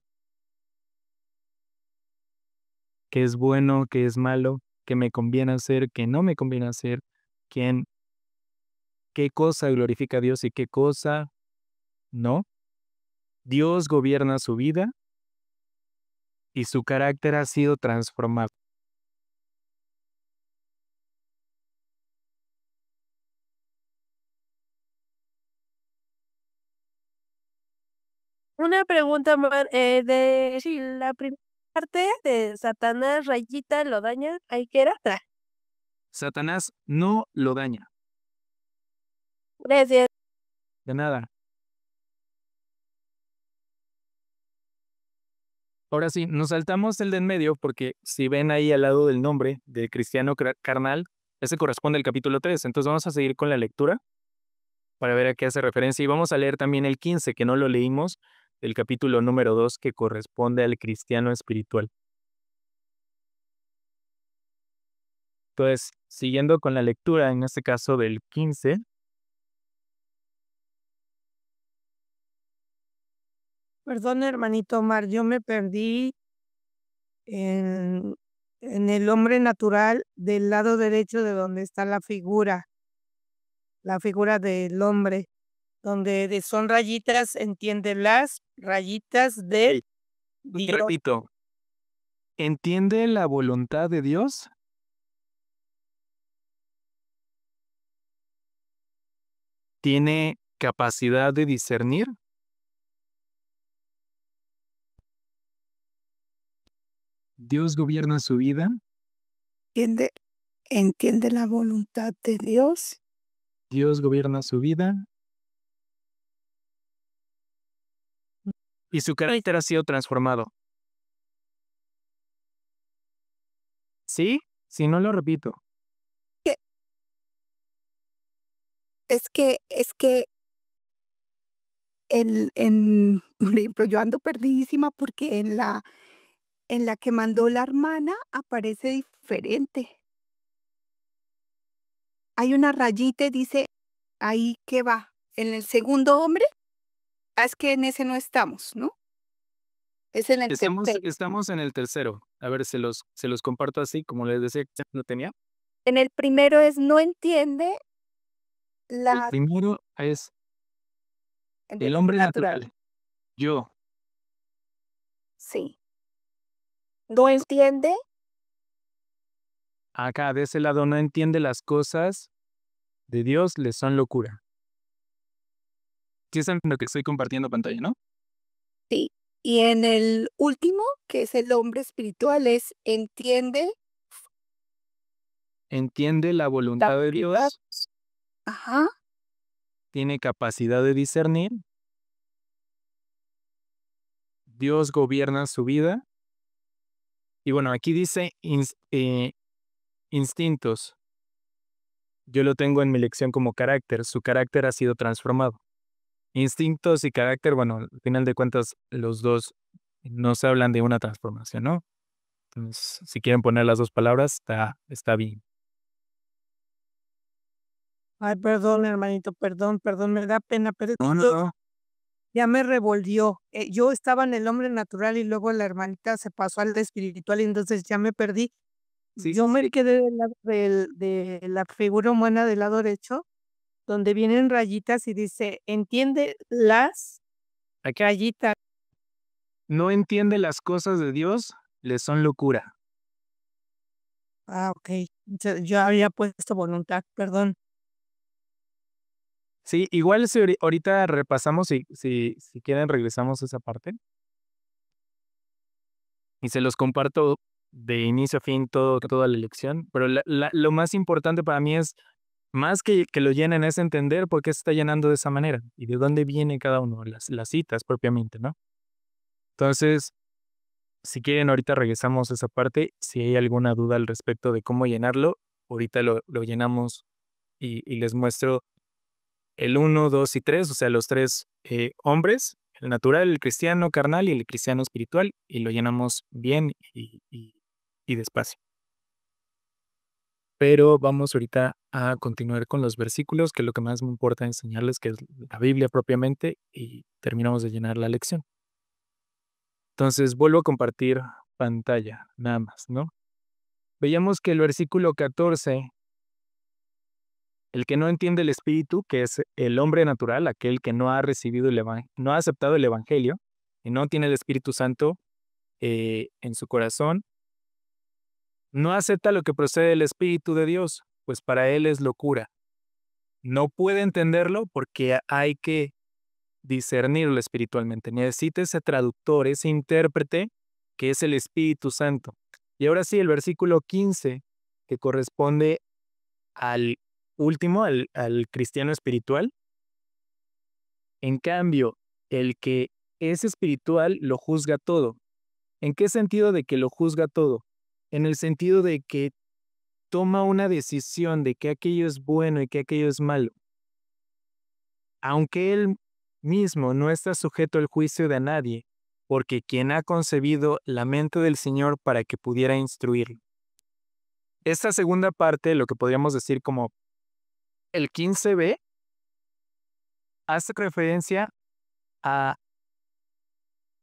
Speaker 1: qué es bueno, qué es malo, qué me conviene hacer, qué no me conviene hacer, quién, qué cosa glorifica a Dios y qué cosa no? Dios gobierna su vida y su carácter ha sido transformado.
Speaker 3: Una pregunta más, de si la primera parte de Satanás, rayita, lo daña, ¿ahí qué era?
Speaker 1: Satanás no lo daña,
Speaker 3: Gracias.
Speaker 1: de nada. Ahora sí, nos saltamos el de en medio porque si ven ahí al lado del nombre de cristiano carnal, ese corresponde al capítulo 3. Entonces vamos a seguir con la lectura para ver a qué hace referencia y vamos a leer también el 15, que no lo leímos, del capítulo número 2, que corresponde al cristiano espiritual. Entonces, siguiendo con la lectura, en este caso del 15,
Speaker 3: Perdón, hermanito Omar, yo me perdí en, en el hombre natural del lado derecho de donde está la figura del hombre, donde son rayitas, entiende las rayitas de
Speaker 1: y
Speaker 3: Dios.
Speaker 1: repito, ¿entiende la voluntad de Dios? ¿Tiene capacidad de discernir? Dios gobierna su vida.
Speaker 2: Entiende la voluntad de Dios.
Speaker 1: Dios gobierna su vida. Y su carácter ha sido transformado. ¿Sí? Si no lo repito.
Speaker 2: Que- Es que por ejemplo, yo ando perdidísima porque en la que mandó la hermana aparece diferente. Hay una rayita y dice ahí que va. En el segundo hombre, es que en ese no estamos, ¿no? Es en el tercero.
Speaker 1: Estamos en el tercero. A ver, se los comparto así, como les decía que ya lo tenía.
Speaker 2: En el primero es no entiende
Speaker 1: El
Speaker 2: la
Speaker 1: primero es
Speaker 2: el
Speaker 1: el
Speaker 2: del
Speaker 1: hombre
Speaker 2: natural.
Speaker 1: natural. Yo.
Speaker 2: Sí. No entiende
Speaker 1: Acá, de ese lado, no entiende las cosas de Dios, le son locura. Sí saben lo que estoy compartiendo pantalla, ¿no?
Speaker 2: sí. Y en el último, que es el hombre espiritual, es entiende
Speaker 1: Entiende la voluntad de Dios,
Speaker 2: ajá,
Speaker 1: tiene capacidad de discernir, Dios gobierna su vida. Y bueno, aquí dice instintos. Yo lo tengo en mi lección como carácter. Su carácter ha sido transformado. Instintos y carácter, bueno, al final de cuentas, los dos no se hablan de una transformación, ¿no? Entonces, si quieren poner las dos palabras, está bien.
Speaker 4: Ay, perdón, hermanito, perdón, me da pena, pero es que
Speaker 1: No.
Speaker 4: ya me revolvió. Yo estaba en el hombre natural y luego la hermanita se pasó al espiritual y entonces ya me perdí.
Speaker 1: Sí,
Speaker 4: Yo me
Speaker 1: sí.
Speaker 4: quedé del lado de la figura humana del lado derecho, donde vienen rayitas y dice, entiende las
Speaker 1: Aquí
Speaker 4: rayitas.
Speaker 1: no entiende las cosas de Dios, le son locura.
Speaker 4: Ah, ok. Yo había puesto voluntad, perdón.
Speaker 1: Sí, igual si ahorita repasamos, si quieren regresamos a esa parte. Y se los comparto de inicio a fin toda la lección. Pero lo más importante para mí es, más que lo llenen, es entender por qué se está llenando de esa manera y de dónde viene cada uno, las citas propiamente, ¿no? Entonces, si quieren, ahorita regresamos a esa parte. Si hay alguna duda al respecto de cómo llenarlo, ahorita lo llenamos y les muestro el 1, 2 y 3, o sea, los tres hombres, el natural, el cristiano carnal y el cristiano espiritual, y lo llenamos bien y despacio. Pero vamos ahorita a continuar con los versículos, que es lo que más me importa enseñarles, que es la Biblia propiamente, y terminamos de llenar la lección. Entonces, vuelvo a compartir pantalla, nada más, ¿no? Veíamos que el versículo 14, el que no entiende el Espíritu, que es el hombre natural, aquel que no ha recibido no ha aceptado el Evangelio y no tiene el Espíritu Santo en su corazón, no acepta lo que procede del Espíritu de Dios, pues para él es locura. No puede entenderlo porque hay que discernirlo espiritualmente. Necesita ese traductor, ese intérprete, que es el Espíritu Santo. Y ahora sí, el versículo 15, que corresponde al último, al cristiano espiritual. En cambio, el que es espiritual lo juzga todo. ¿En qué sentido de que lo juzga todo? En el sentido de que toma una decisión de que aquello es bueno y que aquello es malo. Aunque él mismo no está sujeto al juicio de nadie, porque quien ha concebido la mente del Señor para que pudiera instruirlo. Esta segunda parte, lo que podríamos decir como el 15b, hace referencia a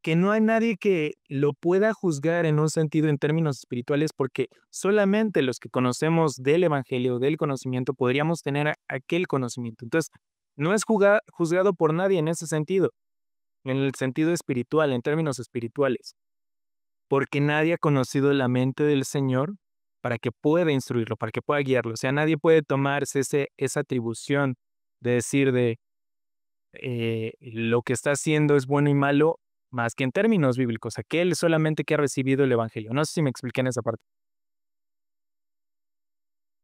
Speaker 1: que no hay nadie que lo pueda juzgar en un sentido en términos espirituales, porque solamente los que conocemos del Evangelio, del conocimiento, podríamos tener aquel conocimiento. Entonces, no es juzgado por nadie en ese sentido, en el sentido espiritual, en términos espirituales, porque nadie ha conocido la mente del Señor para que pueda instruirlo, para que pueda guiarlo. O sea, nadie puede tomarse esa atribución de decir de lo que está haciendo es bueno y malo, más que en términos bíblicos, aquel solamente que ha recibido el Evangelio. No sé si me expliqué en esa parte.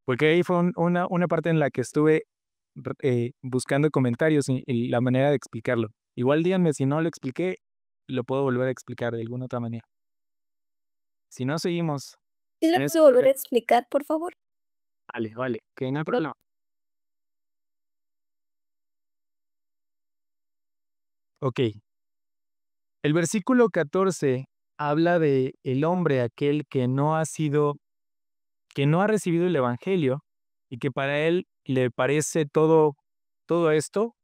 Speaker 1: Porque ahí fue una parte en la que estuve buscando comentarios y la manera de explicarlo. Igual díganme si no lo expliqué, lo puedo volver a explicar de alguna otra manera. Si no, seguimos.
Speaker 3: ¿Sí
Speaker 1: en
Speaker 3: lo
Speaker 1: ese-
Speaker 3: puedo volver a explicar, por favor?
Speaker 1: Vale, que no hay problema. Ok. El versículo 14 habla de el hombre aquel que no ha recibido el Evangelio y que para él le parece todo esto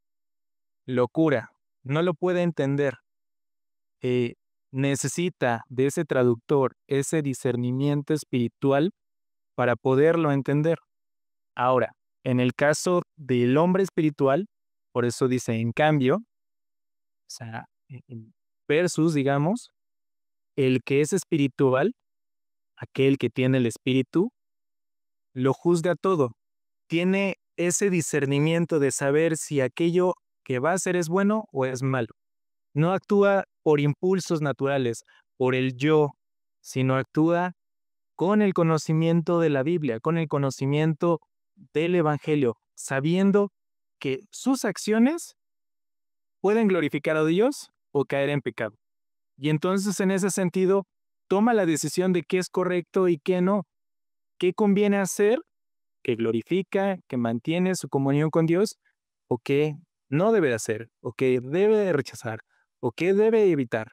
Speaker 1: locura, no lo puede entender. Necesita de ese traductor, ese discernimiento espiritual para poderlo entender. Ahora, en el caso del hombre espiritual, por eso dice en cambio, o sea, versus, digamos, el que es espiritual, aquel que tiene el espíritu, lo juzga todo. Tiene ese discernimiento de saber si aquello que va a hacer es bueno o es malo. No actúa por impulsos naturales, por el yo, sino actúa con el conocimiento de la Biblia, con el conocimiento del Evangelio, sabiendo que sus acciones pueden glorificar a Dios o caer en pecado. Y entonces, en ese sentido, toma la decisión de qué es correcto y qué no, qué conviene hacer, que glorifica, que mantiene su comunión con Dios, o qué no debe de hacer, o qué debe de rechazar, o qué debe evitar.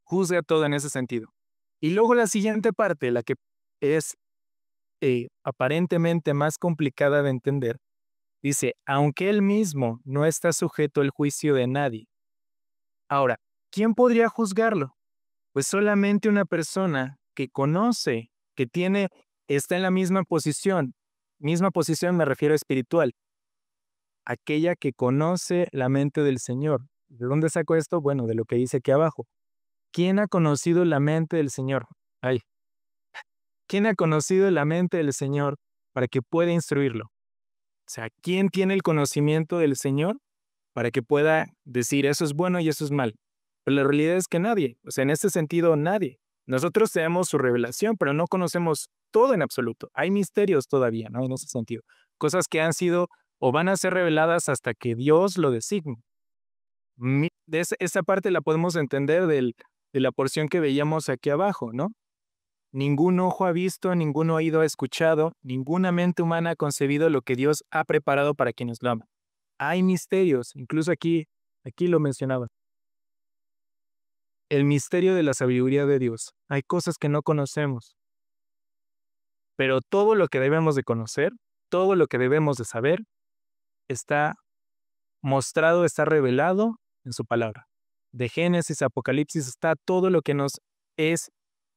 Speaker 1: Juzga todo en ese sentido. Y luego la siguiente parte, la que es aparentemente más complicada de entender, dice, aunque él mismo no está sujeto al juicio de nadie. Ahora, ¿quién podría juzgarlo? Pues solamente una persona que conoce, que está en la misma posición me refiero a espiritual, aquella que conoce la mente del Señor. ¿De dónde saco esto? Bueno, de lo que dice aquí abajo. ¿Quién ha conocido la mente del Señor? ¿Quién ha conocido la mente del Señor para que pueda instruirlo? O sea, ¿quién tiene el conocimiento del Señor para que pueda decir eso es bueno y eso es mal? Pero la realidad es que nadie, o sea, en este sentido nadie. Nosotros tenemos su revelación, pero no conocemos todo en absoluto. Hay misterios todavía, ¿no? En ese sentido. Cosas que han sido o van a ser reveladas hasta que Dios lo designe. Esa parte la podemos entender de la porción que veíamos aquí abajo, ¿no? Ningún ojo ha visto, ningún oído ha escuchado, ninguna mente humana ha concebido lo que Dios ha preparado para quienes lo aman. Hay misterios, incluso aquí lo mencionaba. El misterio de la sabiduría de Dios. Hay cosas que no conocemos, pero todo lo que debemos de conocer, todo lo que debemos de saber, está mostrado, está revelado en su palabra. De Génesis a Apocalipsis está todo lo que nos es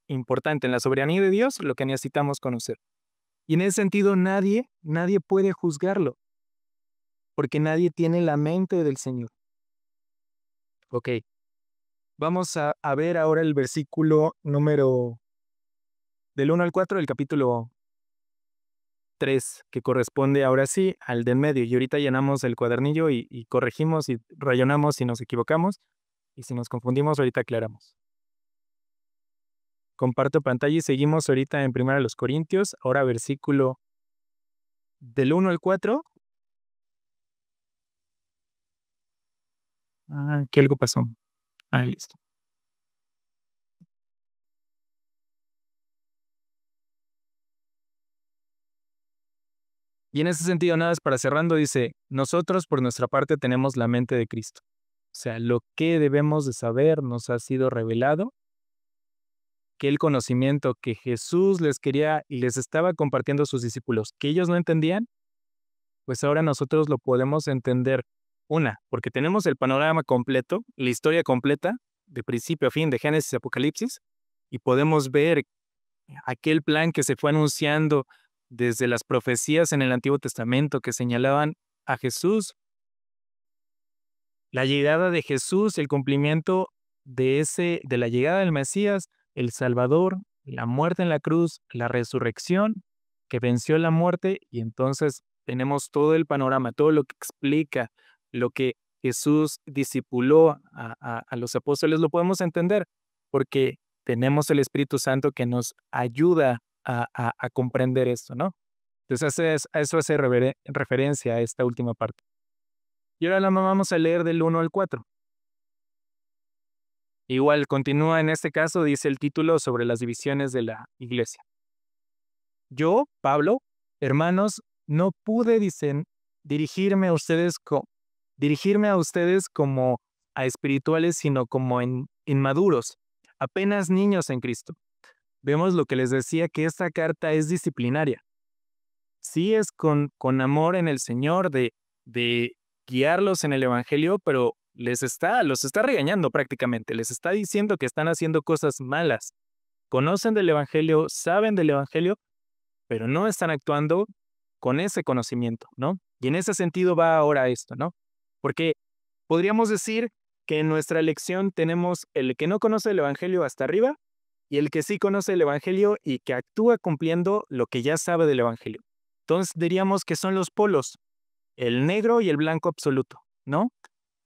Speaker 1: importante en la soberanía de Dios, lo que necesitamos conocer. Y en ese sentido nadie puede juzgarlo, porque nadie tiene la mente del Señor. Ok, vamos a ver ahora el versículo número del 1 al 4 del capítulo 3, que corresponde ahora sí al de en medio. Y ahorita llenamos el cuadernillo y corregimos y rayonamos si nos equivocamos. Y si nos confundimos, ahorita aclaramos. Comparto pantalla y seguimos ahorita en 1 Corintios, ahora versículo del 1 al 4. Aquí algo pasó. Listo. Y en ese sentido, nada más para cerrando, dice, nosotros por nuestra parte tenemos la mente de Cristo. O sea, lo que debemos de saber nos ha sido revelado, que el conocimiento que Jesús les quería y les estaba compartiendo a sus discípulos, que ellos no entendían, pues ahora nosotros lo podemos entender. Porque tenemos el panorama completo, la historia completa, de principio a fin, de Génesis a Apocalipsis, y podemos ver aquel plan que se fue anunciando desde las profecías en el Antiguo Testamento que señalaban a Jesús, la llegada de Jesús, el cumplimiento de la llegada del Mesías, el Salvador, la muerte en la cruz, la resurrección, que venció la muerte, y entonces tenemos todo el panorama, todo lo que explica, lo que Jesús discipuló a los apóstoles, lo podemos entender, porque tenemos el Espíritu Santo que nos ayuda a comprender esto, ¿no? Entonces, a eso hace referencia a esta última parte. Y ahora la vamos a leer del 1 al 4. Igual, continúa en este caso, dice el título sobre las divisiones de la iglesia. Yo, Pablo, hermanos, no pude, dicen, dirigirme a ustedes como a espirituales, sino como inmaduros, apenas niños en Cristo. Vemos lo que les decía, que esta carta es disciplinaria. Sí es con amor en el Señor, de guiarlos en el Evangelio, pero los está regañando prácticamente, les está diciendo que están haciendo cosas malas. Conocen del Evangelio, saben del Evangelio, pero no están actuando con ese conocimiento, ¿no? Y en ese sentido va ahora esto, ¿no? Porque podríamos decir que en nuestra lección tenemos el que no conoce el Evangelio hasta arriba y el que sí conoce el Evangelio y que actúa cumpliendo lo que ya sabe del Evangelio. Entonces diríamos que son los polos, el negro y el blanco absoluto, ¿no?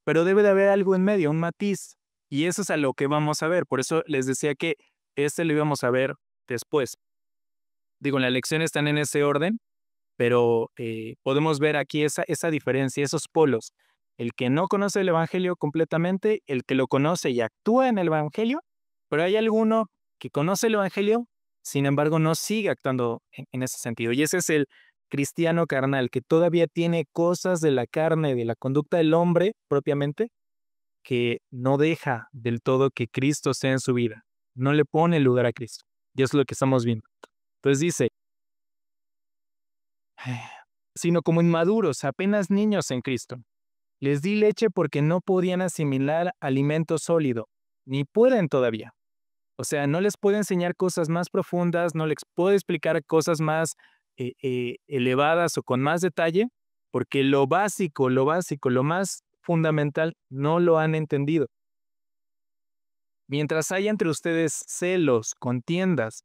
Speaker 1: Pero debe de haber algo en medio, un matiz, y eso es a lo que vamos a ver. Por eso les decía que lo íbamos a ver después. Digo, las lecciones están en ese orden, pero podemos ver aquí esa diferencia, esos polos. El que no conoce el Evangelio completamente, el que lo conoce y actúa en el Evangelio, pero hay alguno que conoce el Evangelio, sin embargo no sigue actuando en ese sentido. Y ese es el cristiano carnal, que todavía tiene cosas de la carne, de la conducta del hombre propiamente, que no deja del todo que Cristo sea en su vida. No le pone lugar a Cristo. Y eso es lo que estamos viendo. Entonces dice, sino como inmaduros, apenas niños en Cristo. Les di leche porque no podían asimilar alimento sólido, ni pueden todavía. O sea, no les puedo enseñar cosas más profundas, no les puedo explicar cosas más elevadas o con más detalle, porque lo básico, lo más fundamental, no lo han entendido. Mientras haya entre ustedes celos, contiendas,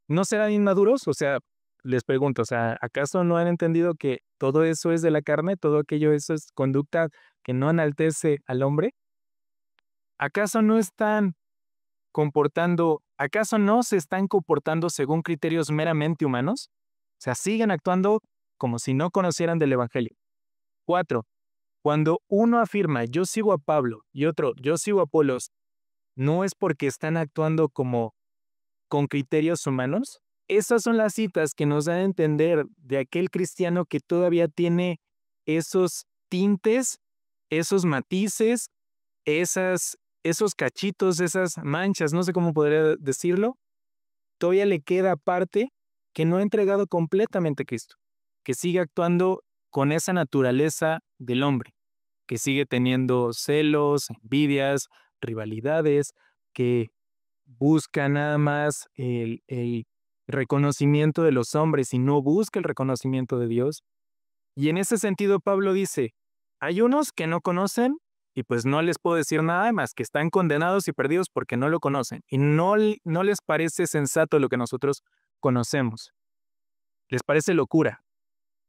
Speaker 1: ¿no serán inmaduros? O sea, les pregunto, o sea, ¿acaso no han entendido que todo eso es de la carne? ¿Todo aquello eso es conducta que no enaltece al hombre? ¿Acaso no se están comportando según criterios meramente humanos? O sea, siguen actuando como si no conocieran del Evangelio. 4. Cuando uno afirma, yo sigo a Pablo, y otro, yo sigo a Apolos, ¿no es porque están actuando como con criterios humanos? Esas son las citas que nos dan a entender de aquel cristiano que todavía tiene esos tintes, esos matices, esos cachitos, esas manchas, no sé cómo podría decirlo. Todavía le queda parte que no ha entregado completamente a Cristo, que sigue actuando con esa naturaleza del hombre, que sigue teniendo celos, envidias, rivalidades, que busca nada más el reconocimiento de los hombres y no busca el reconocimiento de Dios. Y en ese sentido Pablo dice, hay unos que no conocen y pues no les puedo decir nada más que están condenados y perdidos porque no lo conocen y no les parece sensato lo que nosotros conocemos. Les parece locura.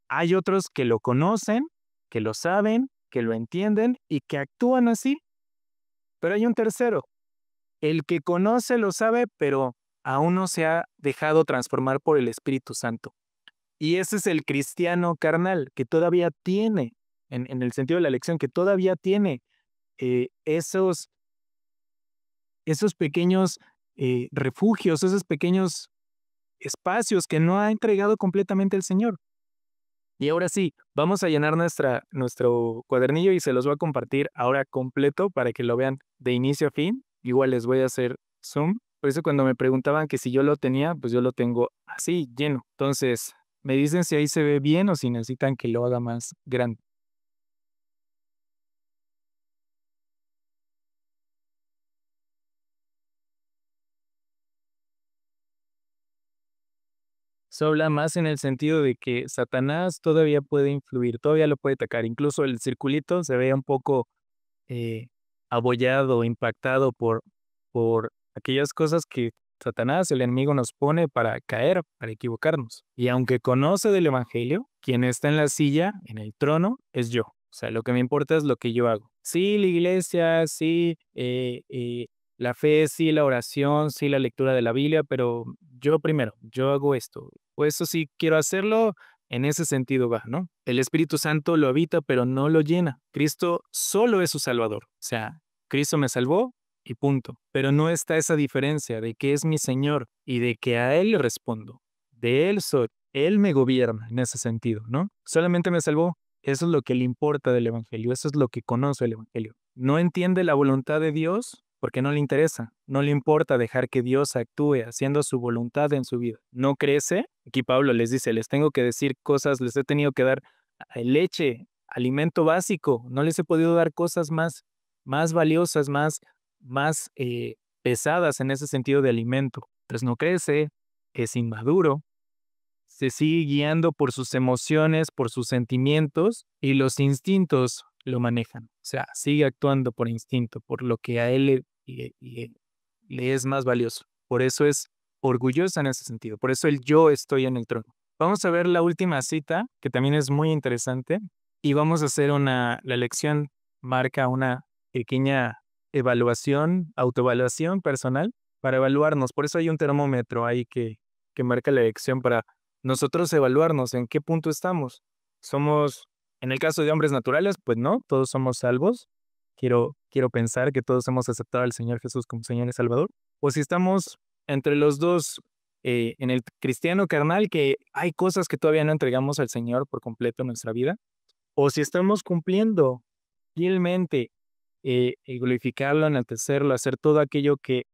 Speaker 1: Hay otros que lo conocen, que lo saben, que lo entienden y que actúan así. Pero hay un tercero. El que conoce lo sabe, pero aún no se ha dejado transformar por el Espíritu Santo. Y ese es el cristiano carnal, que todavía tiene, en el sentido de la elección, que todavía tiene esos pequeños refugios, esos pequeños espacios que no ha entregado completamente el Señor. Y ahora sí, vamos a llenar nuestro cuadernillo y se los voy a compartir ahora completo para que lo vean de inicio a fin. Igual les voy a hacer zoom. Por eso cuando me preguntaban que si yo lo tenía, pues yo lo tengo así, lleno. Entonces, me dicen si ahí se ve bien o si necesitan que lo haga más grande. Eso habla más en el sentido de que Satanás todavía puede influir, todavía lo puede atacar. Incluso el circulito se ve un poco abollado, impactado por aquellas cosas que Satanás, el enemigo, nos pone para caer, para equivocarnos. Y aunque conoce del Evangelio, quien está en la silla, en el trono, es yo. O sea, lo que me importa es lo que yo hago. Sí, la iglesia, sí, la fe, sí, la oración, sí, la lectura de la Biblia, pero yo primero, yo hago esto. O eso sí quiero hacerlo, en ese sentido va, ¿no? El Espíritu Santo lo habita, pero no lo llena. Cristo solo es su Salvador. O sea, Cristo me salvó y punto. Pero no está esa diferencia de que es mi Señor y de que a Él le respondo. De Él soy. Él me gobierna en ese sentido, ¿no? Solamente me salvó. Eso es lo que le importa del Evangelio. Eso es lo que conoce el Evangelio. No entiende la voluntad de Dios porque no le interesa. No le importa dejar que Dios actúe haciendo su voluntad en su vida. No crece. Aquí Pablo les dice, les tengo que decir cosas, les he tenido que dar leche, alimento básico. No les he podido dar cosas más valiosas, más pesadas en ese sentido de alimento. Entonces no crece, es inmaduro, se sigue guiando por sus emociones, por sus sentimientos y los instintos lo manejan. O sea, sigue actuando por instinto, por lo que a él le es más valioso. Por eso es orgullosa en ese sentido. Por eso el yo estoy en el trono. Vamos a ver la última cita, que también es muy interesante, y vamos a hacer la lección marca una pequeña evaluación, autoevaluación personal para evaluarnos. Por eso hay un termómetro ahí que marca la lección para nosotros evaluarnos en qué punto estamos. Somos, en el caso de hombres naturales, pues no, todos somos salvos. Quiero pensar que todos hemos aceptado al Señor Jesús como Señor y Salvador. O si estamos entre los dos, en el cristiano carnal, que hay cosas que todavía no entregamos al Señor por completo en nuestra vida. O si estamos cumpliendo fielmente, glorificarlo, enaltecerlo, hacer todo aquello que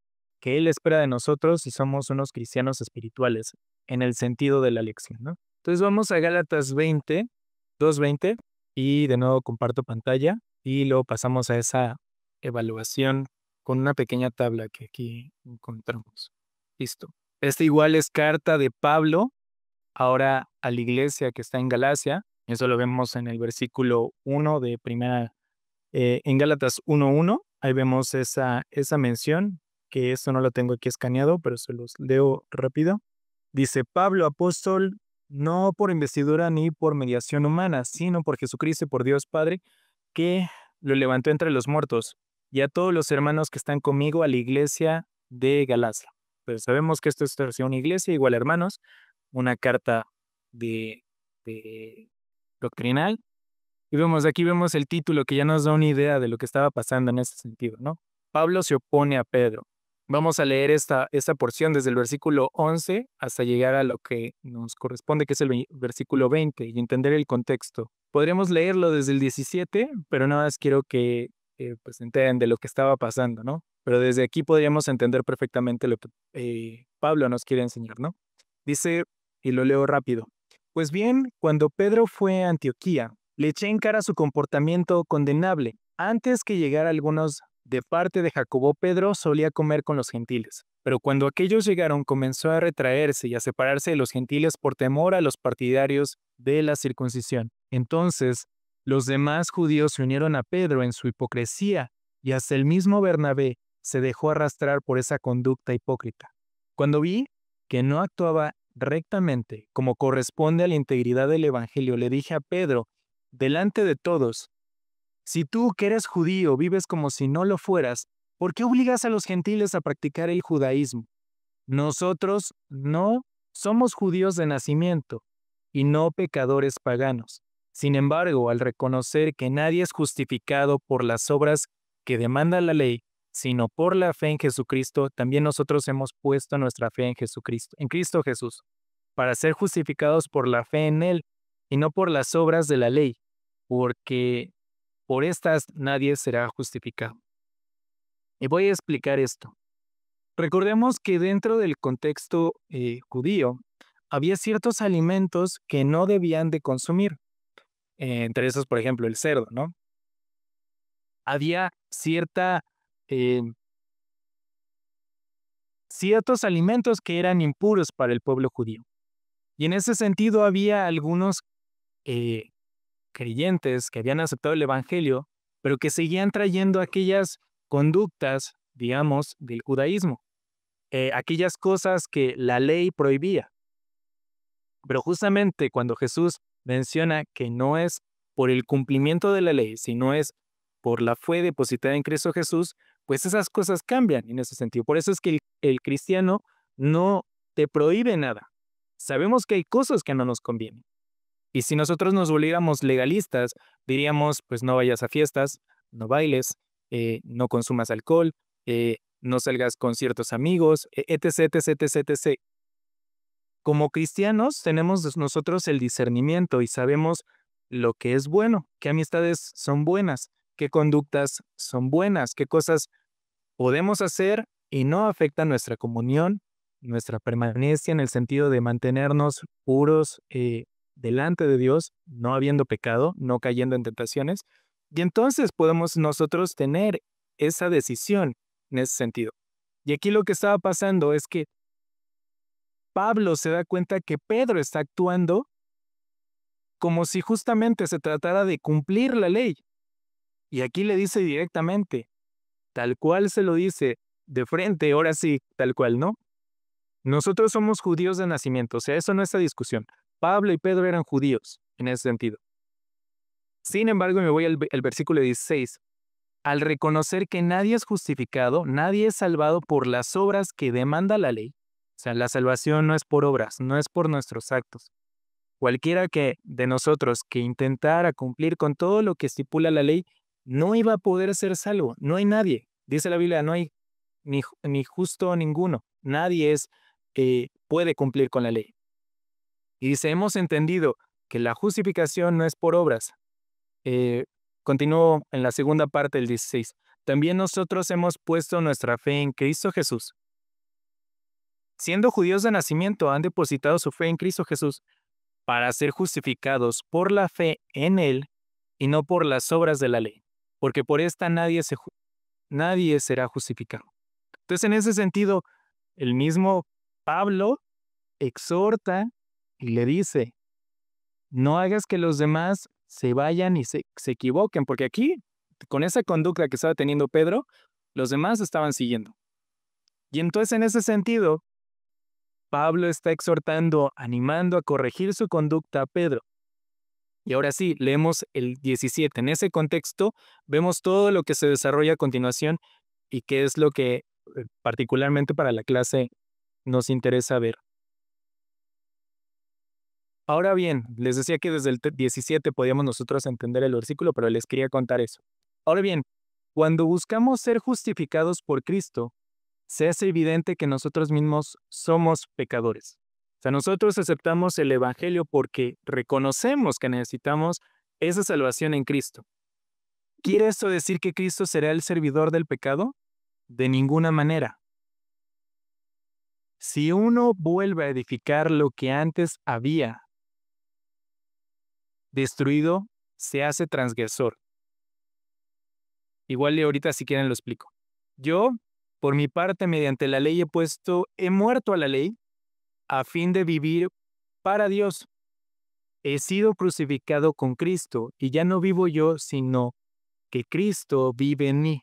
Speaker 1: Él espera de nosotros y somos unos cristianos espirituales en el sentido de la lección, ¿no? Entonces vamos a Gálatas 20, 2:20 y de nuevo comparto pantalla y luego pasamos a esa evaluación con una pequeña tabla que aquí encontramos. Listo. Esta igual es carta de Pablo ahora a la iglesia que está en Galacia. Eso lo vemos en el versículo 1 de primera, en Gálatas 1:1. Ahí vemos esa mención, que esto no lo tengo aquí escaneado, pero se los leo rápido. Dice, Pablo, apóstol, no por investidura ni por mediación humana, sino por Jesucristo y por Dios Padre, que lo levantó entre los muertos, y a todos los hermanos que están conmigo a la iglesia de Galacia. Pues sabemos que esto es una iglesia, igual hermanos, una carta de doctrinal. Y aquí vemos el título que ya nos da una idea de lo que estaba pasando en ese sentido, ¿no? Pablo se opone a Pedro. Vamos a leer esta porción desde el versículo 11 hasta llegar a lo que nos corresponde, que es el versículo 20, y entender el contexto. Podríamos leerlo desde el 17, pero nada más quiero que pues entiendan de lo que estaba pasando, ¿no? Pero desde aquí podríamos entender perfectamente lo que Pablo nos quiere enseñar, ¿no? Dice, y lo leo rápido. Pues bien, cuando Pedro fue a Antioquía, le eché en cara su comportamiento condenable. Antes que llegara algunos de parte de Jacobo, Pedro solía comer con los gentiles. Pero cuando aquellos llegaron, comenzó a retraerse y a separarse de los gentiles por temor a los partidarios de la circuncisión. Entonces, los demás judíos se unieron a Pedro en su hipocresía, y hasta el mismo Bernabé se dejó arrastrar por esa conducta hipócrita. Cuando vi que no actuaba rectamente como corresponde a la integridad del Evangelio, le dije a Pedro, delante de todos, si tú que eres judío vives como si no lo fueras, ¿por qué obligas a los gentiles a practicar el judaísmo? Nosotros no somos judíos de nacimiento y no pecadores paganos. Sin embargo, al reconocer que nadie es justificado por las obras que demanda la ley, sino por la fe en Jesucristo, también nosotros hemos puesto nuestra fe en Jesucristo, en Cristo Jesús, para ser justificados por la fe en Él y no por las obras de la ley, porque por estas nadie será justificado. Y voy a explicar esto. Recordemos que dentro del contexto judío había ciertos alimentos que no debían de consumir. Entre esos, por ejemplo, el cerdo, ¿no? Había ciertos alimentos que eran impuros para el pueblo judío. Y en ese sentido había algunos creyentes que habían aceptado el Evangelio, pero que seguían trayendo aquellas conductas, digamos, del judaísmo, aquellas cosas que la ley prohibía. Pero justamente cuando Jesús menciona que no es por el cumplimiento de la ley, sino es por la fe depositada en Cristo Jesús, pues esas cosas cambian en ese sentido. Por eso es que el cristiano no te prohíbe nada. Sabemos que hay cosas que no nos convienen. Y si nosotros nos volviéramos legalistas, diríamos, pues no vayas a fiestas, no bailes, no consumas alcohol, no salgas con ciertos amigos, etc, etc, etc, etc. Como cristianos tenemos nosotros el discernimiento y sabemos lo que es bueno, qué amistades son buenas, qué conductas son buenas, qué cosas podemos hacer y no afectan nuestra comunión, nuestra permanencia en el sentido de mantenernos puros delante de Dios, no habiendo pecado, no cayendo en tentaciones. Y entonces podemos nosotros tener esa decisión en ese sentido. Y aquí lo que estaba pasando es que Pablo se da cuenta que Pedro está actuando como si justamente se tratara de cumplir la ley. Y aquí le dice directamente, tal cual se lo dice de frente, ahora sí, tal cual, ¿no? Nosotros somos judíos de nacimiento, o sea, eso no es la discusión. Pablo y Pedro eran judíos en ese sentido. Sin embargo, me voy al versículo 16. Al reconocer que nadie es justificado, nadie es salvado por las obras que demanda la ley. O sea, la salvación no es por obras, no es por nuestros actos. Cualquiera que de nosotros que intentara cumplir con todo lo que estipula la ley, no iba a poder ser salvo. No hay nadie. Dice la Biblia, no hay ni justo ninguno. Nadie puede cumplir con la ley. Y dice, hemos entendido que la justificación no es por obras. Continúo en la segunda parte del 16. También nosotros hemos puesto nuestra fe en Cristo Jesús. Siendo judíos de nacimiento, han depositado su fe en Cristo Jesús para ser justificados por la fe en Él y no por las obras de la ley, porque por esta nadie será justificado. Entonces, en ese sentido, el mismo Pablo exhorta y le dice, no hagas que los demás se vayan y se equivoquen, porque aquí, con esa conducta que estaba teniendo Pedro, los demás estaban siguiendo. Y entonces, en ese sentido, Pablo está exhortando, animando a corregir su conducta a Pedro. Y ahora sí, leemos el 17. En ese contexto, vemos todo lo que se desarrolla a continuación y qué es lo que particularmente para la clase nos interesa ver. Ahora bien, les decía que desde el 17 podíamos nosotros entender el versículo, pero les quería contar eso. Ahora bien, cuando buscamos ser justificados por Cristo, se hace evidente que nosotros mismos somos pecadores. O sea, nosotros aceptamos el Evangelio porque reconocemos que necesitamos esa salvación en Cristo. ¿Quiere esto decir que Cristo será el servidor del pecado? De ninguna manera. Si uno vuelve a edificar lo que antes había destruido, se hace transgresor. Igual y ahorita si quieren lo explico. Yo, por mi parte, mediante la ley he muerto a la ley a fin de vivir para Dios. He sido crucificado con Cristo y ya no vivo yo, sino que Cristo vive en mí.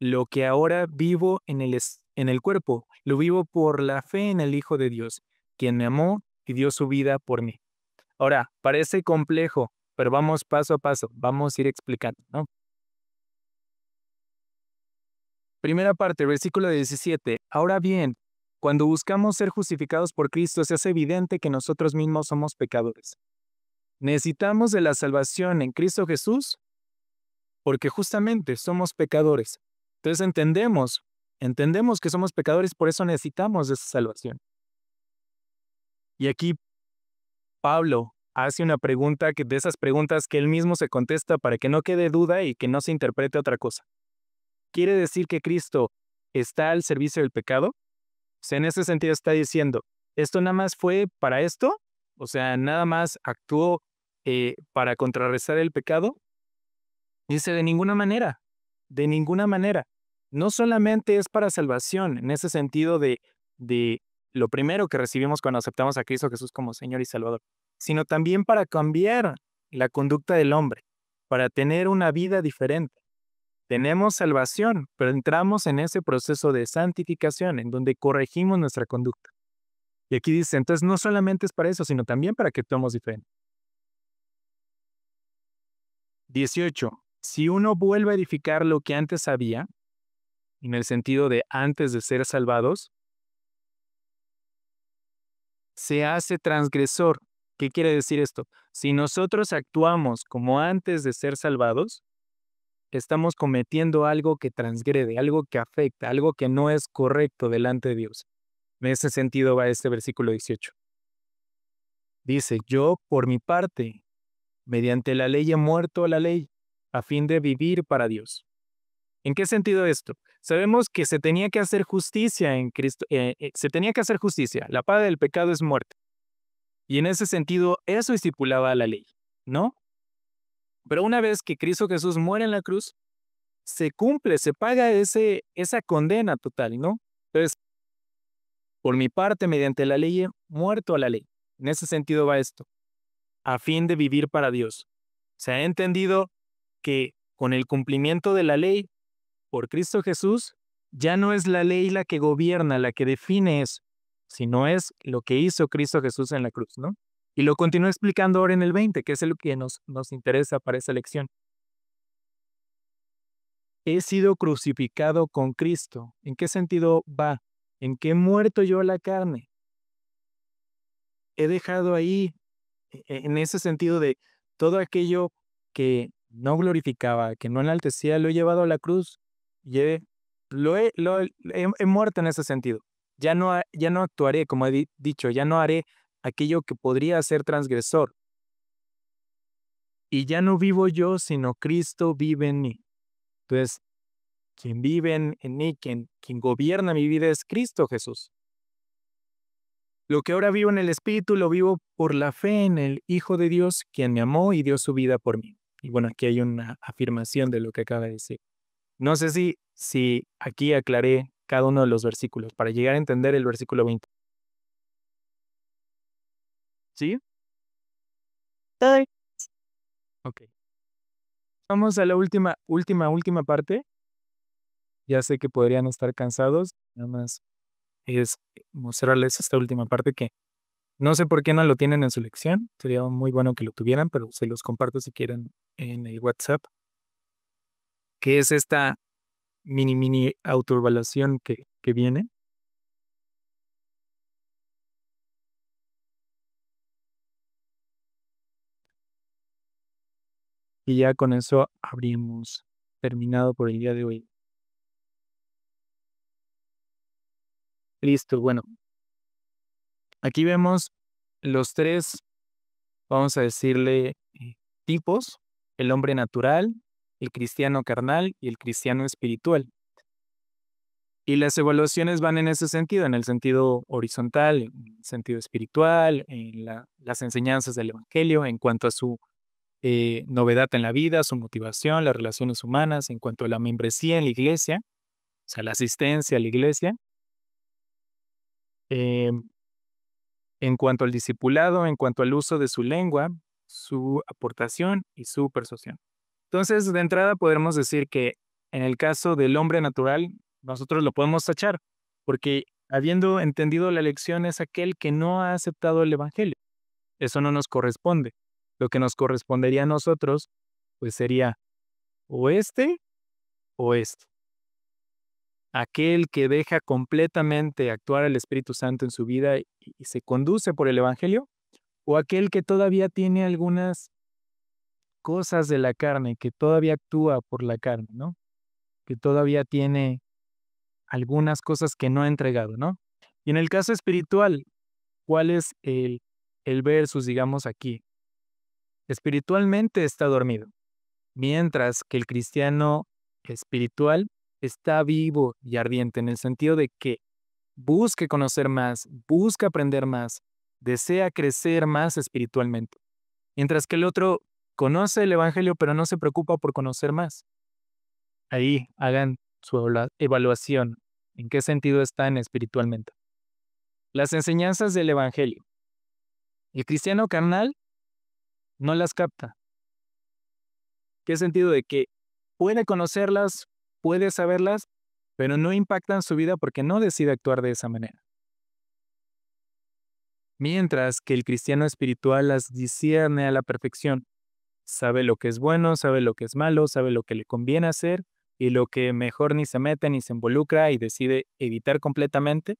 Speaker 1: Lo que ahora vivo en el cuerpo, lo vivo por la fe en el Hijo de Dios, quien me amó y dio su vida por mí. Ahora, parece complejo, pero vamos paso a paso, vamos a ir explicando, ¿no? Primera parte, versículo 17. Ahora bien, cuando buscamos ser justificados por Cristo, se hace evidente que nosotros mismos somos pecadores. Necesitamos de la salvación en Cristo Jesús porque justamente somos pecadores. Entonces entendemos que somos pecadores, por eso necesitamos de esa salvación. Y aquí Pablo hace una pregunta de esas preguntas que él mismo se contesta para que no quede duda y que no se interprete otra cosa. ¿Quiere decir que Cristo está al servicio del pecado? O sea, en ese sentido está diciendo, ¿esto nada más fue para esto? O sea, nada más actuó para contrarrestar el pecado. Dice, de ninguna manera, de ninguna manera. No solamente es para salvación, en ese sentido de lo primero que recibimos cuando aceptamos a Cristo Jesús como Señor y Salvador, sino también para cambiar la conducta del hombre, para tener una vida diferente. Tenemos salvación, pero entramos en ese proceso de santificación, en donde corregimos nuestra conducta. Y aquí dice, entonces no solamente es para eso, sino también para que actuemos diferente. 18. Si uno vuelve a edificar lo que antes había, en el sentido de antes de ser salvados, se hace transgresor. ¿Qué quiere decir esto? Si nosotros actuamos como antes de ser salvados, estamos cometiendo algo que transgrede, algo que afecta, algo que no es correcto delante de Dios. En ese sentido va este versículo 18. Dice, yo por mi parte, mediante la ley he muerto a la ley, a fin de vivir para Dios. ¿En qué sentido esto? Sabemos que se tenía que hacer justicia en Cristo, se tenía que hacer justicia. La paga del pecado es muerte. Y en ese sentido, eso estipulaba la ley, ¿no? Pero una vez que Cristo Jesús muere en la cruz, se cumple, se paga esa condena total, ¿no? Entonces, por mi parte, mediante la ley, he muerto a la ley. En ese sentido va esto, a fin de vivir para Dios. Se ha entendido que con el cumplimiento de la ley, por Cristo Jesús, ya no es la ley la que gobierna, la que define eso, sino es lo que hizo Cristo Jesús en la cruz, ¿no? Y lo continúa explicando ahora en el 20, que es lo que nos interesa para esa lección. He sido crucificado con Cristo. ¿En qué sentido va? ¿En qué he muerto yo a la carne? He dejado ahí, en ese sentido de todo aquello que no glorificaba, que no enaltecía, lo he llevado a la cruz y he muerto en ese sentido. Ya no actuaré, como he dicho, ya no haré aquello que podría ser transgresor. Y ya no vivo yo, sino Cristo vive en mí. Entonces, quien vive en mí, quien gobierna mi vida es Cristo Jesús. Lo que ahora vivo en el Espíritu lo vivo por la fe en el Hijo de Dios, quien me amó y dio su vida por mí. Y bueno, aquí hay una afirmación de lo que acaba de decir. No sé si aquí aclaré cada uno de los versículos para llegar a entender el versículo 20. ¿Sí?
Speaker 4: Todo
Speaker 1: Ok. Vamos a la última parte. Ya sé que podrían estar cansados, nada más es mostrarles esta última parte que no sé por qué no lo tienen en su lección. Sería muy bueno que lo tuvieran, pero se los comparto si quieren en el WhatsApp. Que es esta mini autoevaluación que viene. Y ya con eso habríamos terminado por el día de hoy. Listo, bueno. Aquí vemos los tres, vamos a decirle, tipos: el hombre natural, el cristiano carnal y el cristiano espiritual. Y las evaluaciones van en ese sentido, en el sentido horizontal, en el sentido espiritual, en las enseñanzas del Evangelio, en cuanto a su novedad en la vida, su motivación, las relaciones humanas, en cuanto a la membresía en la iglesia, o sea, la asistencia a la iglesia, en cuanto al discipulado, en cuanto al uso de su lengua, su aportación y su persuasión. Entonces, de entrada podemos decir que en el caso del hombre natural, nosotros lo podemos tachar, porque habiendo entendido la lección es aquel que no ha aceptado el Evangelio. Eso no nos corresponde. Lo que nos correspondería a nosotros, pues sería o este o este. Aquel que deja completamente actuar al Espíritu Santo en su vida y se conduce por el Evangelio, o aquel que todavía tiene algunas cosas de la carne, que todavía actúa por la carne, ¿no? Que todavía tiene algunas cosas que no ha entregado, ¿no? Y en el caso espiritual, ¿cuál es el versus, digamos, aquí? Espiritualmente está dormido, mientras que el cristiano espiritual está vivo y ardiente en el sentido de que busca conocer más, busca aprender más, desea crecer más espiritualmente. Mientras que el otro conoce el Evangelio, pero no se preocupa por conocer más. Ahí hagan su evaluación. ¿En qué sentido están espiritualmente? Las enseñanzas del Evangelio. El cristiano carnal no las capta. ¿Qué sentido? De que puede conocerlas, puede saberlas, pero no impactan su vida porque no decide actuar de esa manera. Mientras que el cristiano espiritual las discierne a la perfección sabe lo que es bueno, sabe lo que es malo, sabe lo que le conviene hacer y lo que mejor ni se mete ni se involucra y decide evitar completamente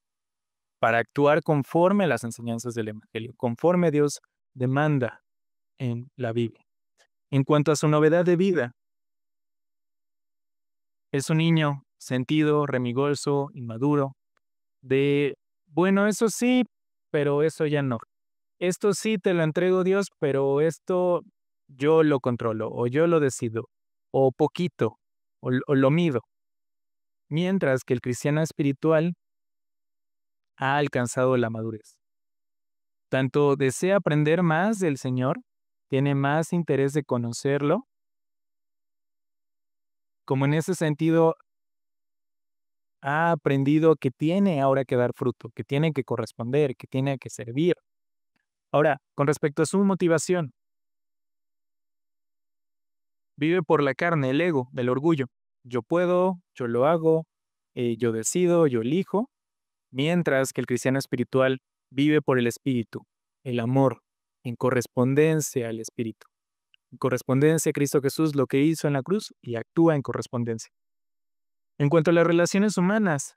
Speaker 1: para actuar conforme a las enseñanzas del Evangelio, conforme Dios demanda en la Biblia. En cuanto a su novedad de vida, es un niño sentido, remigoso, inmaduro, bueno, eso sí, pero eso ya no. Esto sí te lo entrego, Dios, pero esto yo lo controlo, o yo lo decido, o poquito, o lo mido. Mientras que el cristiano espiritual ha alcanzado la madurez. Tanto desea aprender más del Señor, tiene más interés de conocerlo, como en ese sentido ha aprendido que tiene ahora que dar fruto, que tiene que corresponder, que tiene que servir. Ahora, con respecto a su motivación, vive por la carne, el ego, el orgullo. Yo puedo, yo lo hago, yo decido, yo elijo, mientras que el cristiano espiritual vive por el espíritu, el amor, en correspondencia al espíritu. En correspondencia a Cristo Jesús, lo que hizo en la cruz, y actúa en correspondencia. En cuanto a las relaciones humanas,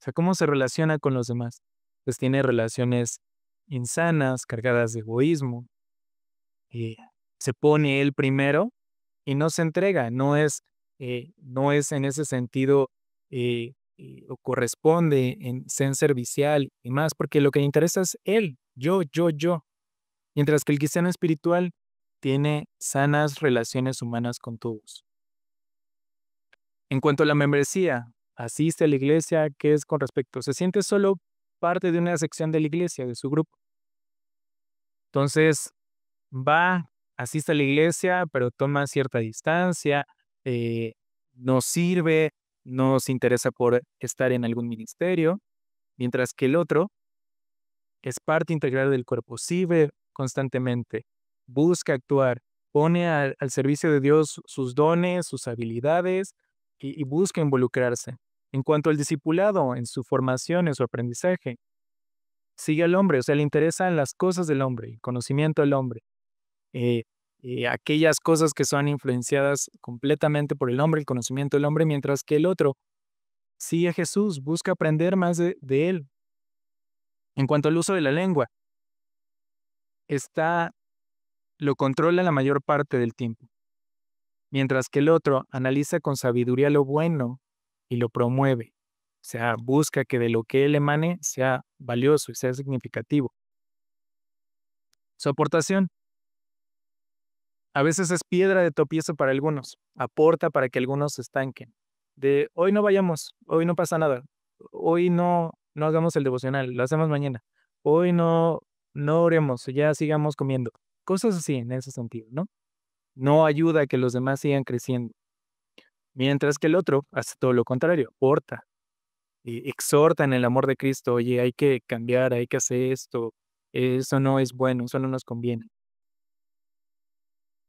Speaker 1: o sea, ¿cómo se relaciona con los demás? Pues tiene relaciones insanas, cargadas de egoísmo, se pone él primero y no se entrega, no es en ese sentido o corresponde en ser servicial y más, porque lo que le interesa es él, yo. Mientras que el cristiano espiritual tiene sanas relaciones humanas con todos. En cuanto a la membresía, asiste a la iglesia, ¿qué es con respecto? Se siente solo parte de una sección de la iglesia, de su grupo. Entonces, va, asiste a la iglesia, pero toma cierta distancia, no sirve, no se interesa por estar en algún ministerio, mientras que el otro es parte integral del cuerpo, sirve constantemente, busca actuar, pone al servicio de Dios sus dones, sus habilidades y busca involucrarse. En cuanto al discipulado, en su formación, en su aprendizaje, sigue al hombre, o sea, le interesan las cosas del hombre, el conocimiento del hombre. Aquellas cosas que son influenciadas completamente por el hombre, el conocimiento del hombre, mientras que el otro sigue a Jesús, busca aprender más de él. En cuanto al uso de la lengua, lo controla la mayor parte del tiempo, mientras que el otro analiza con sabiduría lo bueno y lo promueve. O sea, busca que de lo que él emane sea valioso y sea significativo. Su aportación a veces es piedra de tropiezo para algunos, aporta para que algunos se estanquen. De hoy no vayamos, hoy no pasa nada, hoy no hagamos el devocional, lo hacemos mañana, hoy no oremos, ya sigamos comiendo. Cosas así en ese sentido, ¿no? No ayuda a que los demás sigan creciendo. Mientras que el otro hace todo lo contrario, aporta, y exhorta en el amor de Cristo, oye, hay que cambiar, hay que hacer esto, eso no es bueno, eso no nos conviene.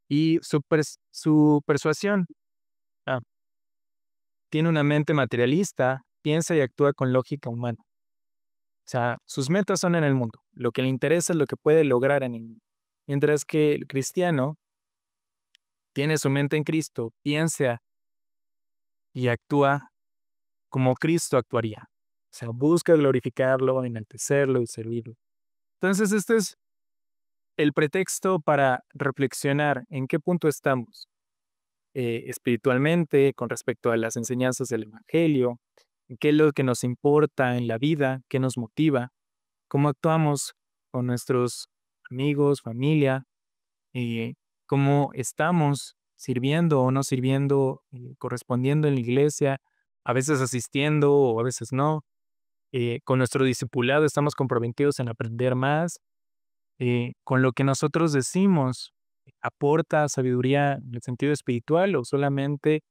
Speaker 1: Y su persuasión, tiene una mente materialista, piensa y actúa con lógica humana. O sea, sus metas son en el mundo, lo que le interesa es lo que puede lograr en el mundo. Mientras que el cristiano tiene su mente en Cristo, piensa y actúa como Cristo actuaría. O sea, busca glorificarlo, enaltecerlo y servirlo. Entonces, este es el pretexto para reflexionar en qué punto estamos espiritualmente con respecto a las enseñanzas del Evangelio, qué es lo que nos importa en la vida, qué nos motiva, cómo actuamos con nuestros amigos, familia, cómo estamos sirviendo o no sirviendo, correspondiendo en la iglesia, a veces asistiendo o a veces no. Con nuestro discipulado estamos comprometidos en aprender más. Con lo que nosotros decimos, ¿aporta sabiduría en el sentido espiritual o solamente,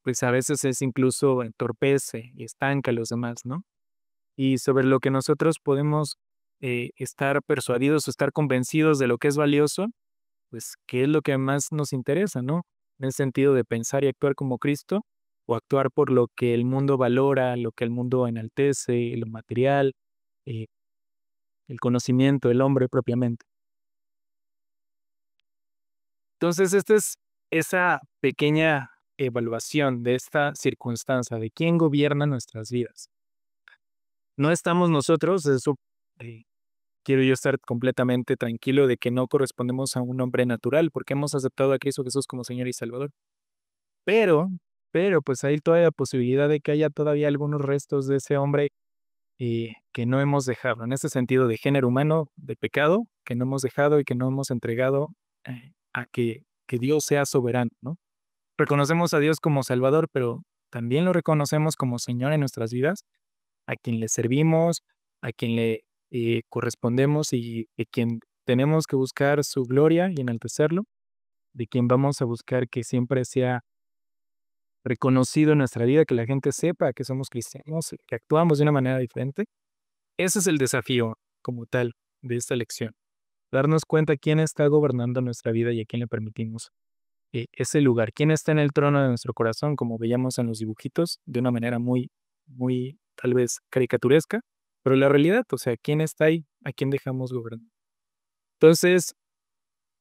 Speaker 1: pues a veces es incluso entorpece y estanca a los demás, ¿no? Y sobre lo que nosotros podemos estar persuadidos o estar convencidos de lo que es valioso, pues qué es lo que más nos interesa, ¿no? En el sentido de pensar y actuar como Cristo o actuar por lo que el mundo valora, lo que el mundo enaltece, lo material, eh, el conocimiento del hombre propiamente. Entonces, esta es esa pequeña evaluación de esta circunstancia, de quién gobierna nuestras vidas. No estamos nosotros, eso quiero yo estar completamente tranquilo de que no correspondemos a un hombre natural, porque hemos aceptado a Cristo Jesús como Señor y Salvador. Pero, pues hay todavía la posibilidad de que haya todavía algunos restos de ese hombre que no hemos dejado, en ese sentido de género humano, de pecado, que no hemos dejado y que no hemos entregado a que Dios sea soberano, ¿no? Reconocemos a Dios como Salvador, pero también lo reconocemos como Señor en nuestras vidas, a quien le servimos, a quien le correspondemos y de quien tenemos que buscar su gloria y enaltecerlo, de quien vamos a buscar que siempre sea reconocido en nuestra vida, que la gente sepa que somos cristianos, que actuamos de una manera diferente. Ese es el desafío como tal de esta lección. Darnos cuenta quién está gobernando nuestra vida y a quién le permitimos ese lugar. Quién está en el trono de nuestro corazón, como veíamos en los dibujitos, de una manera muy, muy tal vez caricaturesca, pero la realidad, o sea, quién está ahí, a quién dejamos gobernar. Entonces,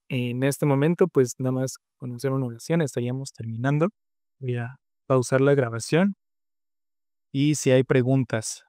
Speaker 1: en este momento, pues nada más con hacer una oración estaríamos terminando. Voy a pausar la grabación y si hay preguntas